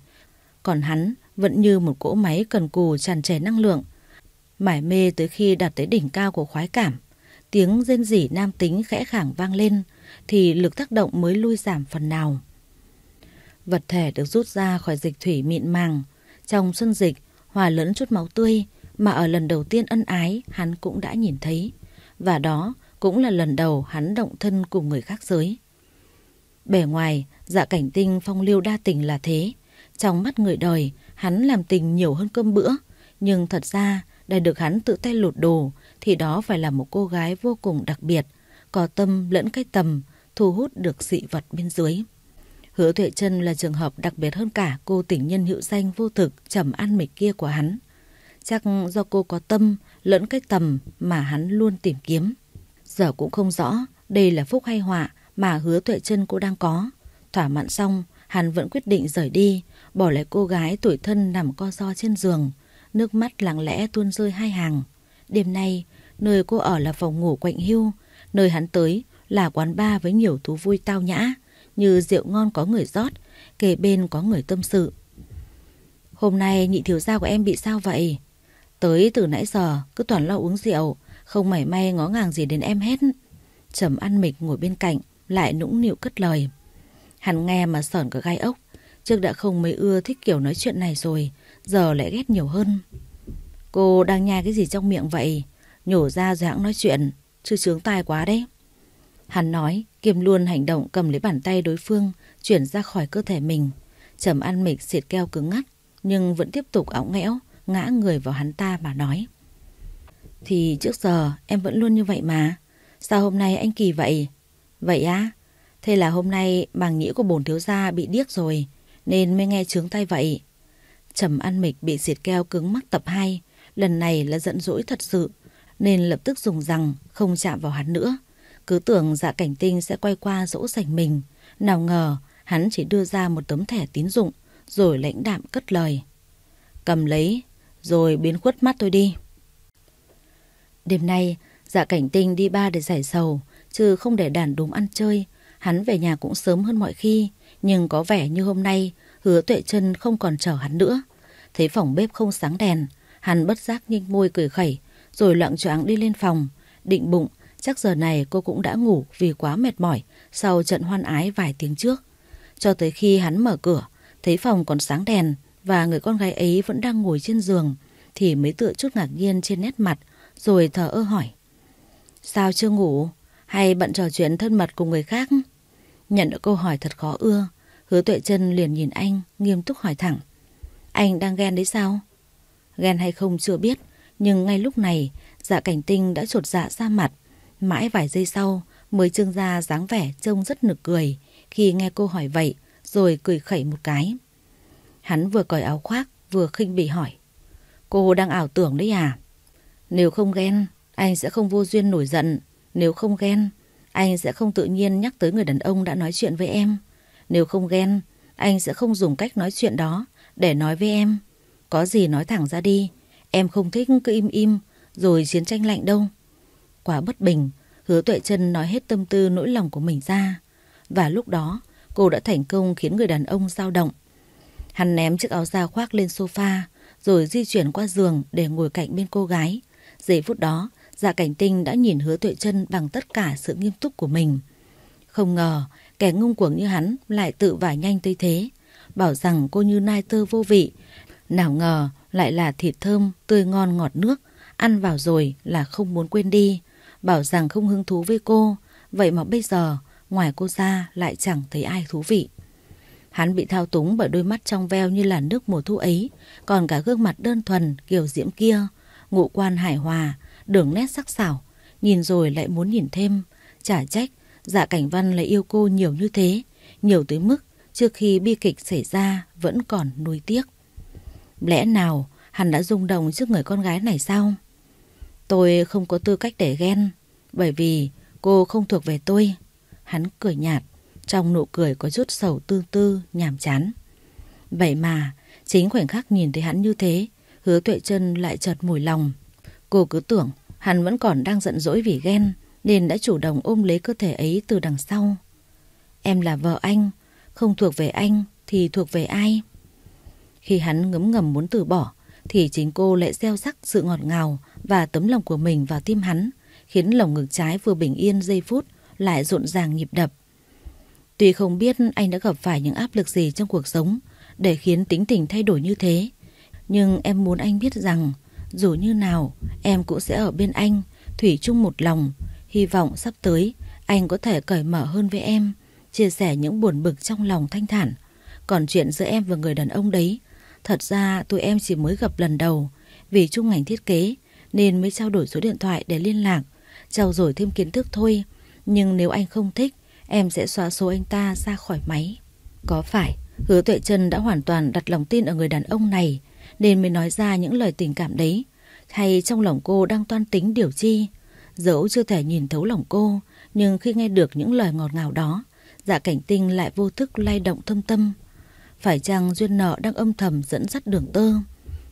còn hắn vẫn như một cỗ máy cần cù tràn trề năng lượng, mải mê tới khi đạt tới đỉnh cao của khoái cảm. Tiếng rên rỉ nam tính khẽ khàng vang lên thì lực tác động mới lui giảm phần nào. Vật thể được rút ra khỏi dịch thủy mịn màng, trong xuân dịch hòa lẫn chút máu tươi mà ở lần đầu tiên ân ái hắn cũng đã nhìn thấy, và đó cũng là lần đầu hắn động thân cùng người khác giới. Bề ngoài, Dạ Cảnh Tinh phong lưu đa tình là thế, trong mắt người đời hắn làm tình nhiều hơn cơm bữa, nhưng thật ra để được hắn tự tay lột đồ thì đó phải là một cô gái vô cùng đặc biệt, có tâm lẫn cái tầm, thu hút được dị vật bên dưới. Hứa Tuệ Trân là trường hợp đặc biệt hơn cả cô tình nhân hữu danh vô thực Trầm An Mịch kia của hắn. Chắc do cô có tâm lẫn cái tầm mà hắn luôn tìm kiếm. Giờ cũng không rõ đây là phúc hay họa mà Hứa Tuệ Trân cô đang có. Thỏa mãn xong, hắn vẫn quyết định rời đi, bỏ lại cô gái tủi thân nằm co ro trên giường, nước mắt lặng lẽ tuôn rơi hai hàng. Đêm nay, nơi cô ở là phòng ngủ quạnh hiu, nơi hắn tới là quán bar với nhiều thú vui tao nhã, như rượu ngon có người rót, kề bên có người tâm sự. Hôm nay nhị thiếu gia của em bị sao vậy? Tới từ nãy giờ cứ toàn lo uống rượu, không mảy may ngó ngàng gì đến em hết. Trầm An Mịch ngồi bên cạnh lại nũng nịu cất lời. Hắn nghe mà sởn cả gai ốc, trước đã không mấy ưa thích kiểu nói chuyện này rồi, giờ lại ghét nhiều hơn. Cô đang nhai cái gì trong miệng vậy? Nhổ ra rồi hãng nói chuyện, chứ chướng tai quá đấy. Hắn nói, kiêm luôn hành động cầm lấy bàn tay đối phương, chuyển ra khỏi cơ thể mình. Trầm An Mịch xịt keo cứng ngắc, nhưng vẫn tiếp tục óng ngẽo, ngã người vào hắn ta mà nói. Thì trước giờ em vẫn luôn như vậy mà, sao hôm nay anh kỳ vậy? Vậy á? Thế là hôm nay bàng nhĩ của bổn thiếu gia bị điếc rồi, nên mới nghe chướng tai vậy. Trầm An Mịch bị xịt keo cứng mắc tập 2, lần này là giận dỗi thật sự, nên lập tức dùng rằng không chạm vào hắn nữa. Cứ tưởng Dạ Cảnh Tinh sẽ quay qua dỗ dành mình, nào ngờ hắn chỉ đưa ra một tấm thẻ tín dụng, rồi lãnh đạm cất lời. Cầm lấy, rồi biến khuất mắt tôi đi. Đêm nay, Dạ Cảnh Tinh đi bar để giải sầu, chứ không để đàn đúm ăn chơi. Hắn về nhà cũng sớm hơn mọi khi, nhưng có vẻ như hôm nay Hứa Tuệ Trân không còn chờ hắn nữa. Thấy phòng bếp không sáng đèn, hắn bất giác nhếch môi cười khẩy, rồi loạng choạng đi lên phòng, định bụng chắc giờ này cô cũng đã ngủ vì quá mệt mỏi sau trận hoan ái vài tiếng trước. Cho tới khi hắn mở cửa, thấy phòng còn sáng đèn và người con gái ấy vẫn đang ngồi trên giường, thì mới tựa chút ngạc nhiên trên nét mặt, rồi thờ ơ hỏi. Sao chưa ngủ? Hay bận trò chuyện thân mật cùng người khác? Nhận được câu hỏi thật khó ưa, Hứa Tuệ Trân liền nhìn anh, nghiêm túc hỏi thẳng. Anh đang ghen đấy sao? Ghen hay không chưa biết, nhưng ngay lúc này Dạ Cảnh Tinh đã chột dạ ra mặt. Mãi vài giây sau mới trưng ra dáng vẻ trông rất nực cười khi nghe cô hỏi vậy, rồi cười khẩy một cái. Hắn vừa cởi áo khoác vừa khinh bỉ hỏi. Cô đang ảo tưởng đấy à? Nếu không ghen, anh sẽ không vô duyên nổi giận. Nếu không ghen, anh sẽ không tự nhiên nhắc tới người đàn ông đã nói chuyện với em. Nếu không ghen, anh sẽ không dùng cách nói chuyện đó để nói với em. Có gì nói thẳng ra đi, em không thích cứ im im rồi chiến tranh lạnh đâu. Quá bất bình, Hứa Tuệ Trân nói hết tâm tư nỗi lòng của mình ra. Và lúc đó cô đã thành công khiến người đàn ông dao động. Hắn ném chiếc áo da khoác lên sofa, rồi di chuyển qua giường để ngồi cạnh bên cô gái. Giây phút đó, Dạ Cảnh Tinh đã nhìn Hứa Tuệ Trân bằng tất cả sự nghiêm túc của mình. Không ngờ, kẻ ngông cuồng như hắn lại tự vả nhanh tới thế. Bảo rằng cô như nai tơ vô vị, nào ngờ lại là thịt thơm, tươi ngon ngọt nước, ăn vào rồi là không muốn quên đi. Bảo rằng không hứng thú với cô, vậy mà bây giờ, ngoài cô ra lại chẳng thấy ai thú vị. Hắn bị thao túng bởi đôi mắt trong veo như là nước mùa thu ấy, còn cả gương mặt đơn thuần, kiều diễm kia, ngũ quan hài hòa, đường nét sắc sảo, nhìn rồi lại muốn nhìn thêm. Chả trách Dạ Cảnh Văn lại yêu cô nhiều như thế, nhiều tới mức trước khi bi kịch xảy ra vẫn còn nuối tiếc. Lẽ nào hắn đã rung động trước người con gái này sao? Tôi không có tư cách để ghen, bởi vì cô không thuộc về tôi. Hắn cười nhạt, trong nụ cười có chút sầu tư tư, nhàm chán. Vậy mà, chính khoảnh khắc nhìn thấy hắn như thế, Hứa Tuệ Trân lại chợt mùi lòng. Cô cứ tưởng hắn vẫn còn đang giận dỗi vì ghen, nên đã chủ động ôm lấy cơ thể ấy từ đằng sau. Em là vợ anh, không thuộc về anh thì thuộc về ai? Khi hắn ngấm ngầm muốn từ bỏ, thì chính cô lại gieo rắc sự ngọt ngào và tấm lòng của mình vào tim hắn, khiến lồng ngực trái vừa bình yên giây phút lại rộn ràng nhịp đập. Tuy không biết anh đã gặp phải những áp lực gì trong cuộc sống để khiến tính tình thay đổi như thế, nhưng em muốn anh biết rằng dù như nào em cũng sẽ ở bên anh, thủy chung một lòng. Hy vọng sắp tới anh có thể cởi mở hơn với em, chia sẻ những buồn bực trong lòng thanh thản. Còn chuyện giữa em và người đàn ông đấy, thật ra tụi em chỉ mới gặp lần đầu, vì chung ngành thiết kế nên mới trao đổi số điện thoại để liên lạc, trao dồi thêm kiến thức thôi. Nhưng nếu anh không thích, em sẽ xóa số anh ta ra khỏi máy. Có phải Hứa Tuệ Trân đã hoàn toàn đặt lòng tin ở người đàn ông này nên mới nói ra những lời tình cảm đấy? Hay trong lòng cô đang toan tính điều chi? Dẫu chưa thể nhìn thấu lòng cô, nhưng khi nghe được những lời ngọt ngào đó, Dạ Cảnh Tinh lại vô thức lay động thâm tâm. Phải chăng duyên nợ đang âm thầm dẫn dắt đường tơ?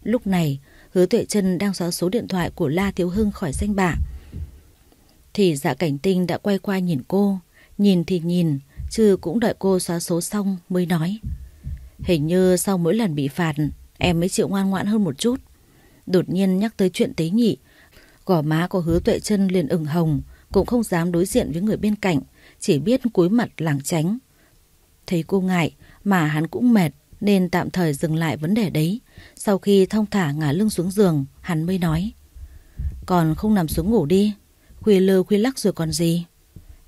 Lúc này, Hứa Tuệ Trân đang xóa số điện thoại của La Thiếu Hưng khỏi danh bạ, thì Dạ Cảnh Tinh đã quay qua nhìn cô. Nhìn thì nhìn, chứ cũng đợi cô xóa số xong mới nói. Hình như sau mỗi lần bị phạt, em mới chịu ngoan ngoãn hơn một chút. Đột nhiên nhắc tới chuyện tế nhị, gò má của Hứa Tuệ Trân liền ửng hồng, cũng không dám đối diện với người bên cạnh, chỉ biết cúi mặt lảng tránh. Thấy cô ngại mà hắn cũng mệt nên tạm thời dừng lại vấn đề đấy. Sau khi thong thả ngả lưng xuống giường, hắn mới nói. Còn không nằm xuống ngủ đi, khuya lơ khuya lắc rồi còn gì.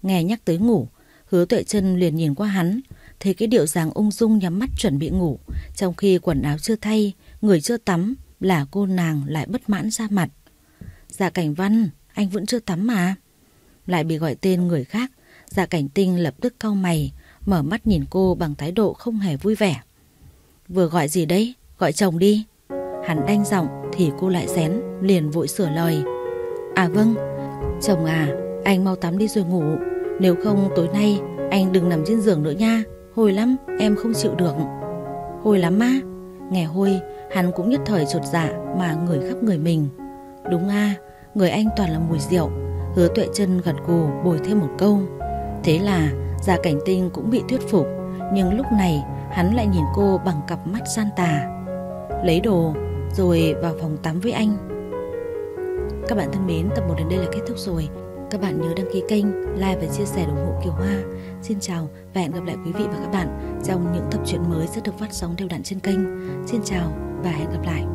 Nghe nhắc tới ngủ, Hứa Tuệ Trân liền nhìn qua hắn, thấy cái điệu dáng ung dung nhắm mắt chuẩn bị ngủ, trong khi quần áo chưa thay, người chưa tắm, là cô nàng lại bất mãn ra mặt. Dạ Cảnh Văn, anh vẫn chưa tắm mà. Lại bị gọi tên người khác, Dạ Cảnh Tinh lập tức cau mày, mở mắt nhìn cô bằng thái độ không hề vui vẻ. Vừa gọi gì đấy, gọi chồng đi. Hắn đanh giọng thì cô lại xén, liền vội sửa lời. À vâng, chồng à, anh mau tắm đi rồi ngủ. Nếu không tối nay anh đừng nằm trên giường nữa nha, hôi lắm, em không chịu được. Hôi lắm á? Nghe hôi, hắn cũng nhất thời chột dạ mà ngửi khắp người mình. Đúng à, người anh toàn là mùi rượu. Hứa Tuệ Trân gật gù bồi thêm một câu. Thế là Dạ Cảnh Tinh cũng bị thuyết phục, nhưng lúc này hắn lại nhìn cô bằng cặp mắt gian tà. Lấy đồ rồi vào phòng tắm với anh. Các bạn thân mến, tập 1 đến đây là kết thúc rồi. Các bạn nhớ đăng ký kênh, like và chia sẻ ủng hộ Kiều Hoa. Xin chào và hẹn gặp lại quý vị và các bạn trong những tập truyện mới sẽ được phát sóng đều đặn trên kênh. Xin chào và hẹn gặp lại.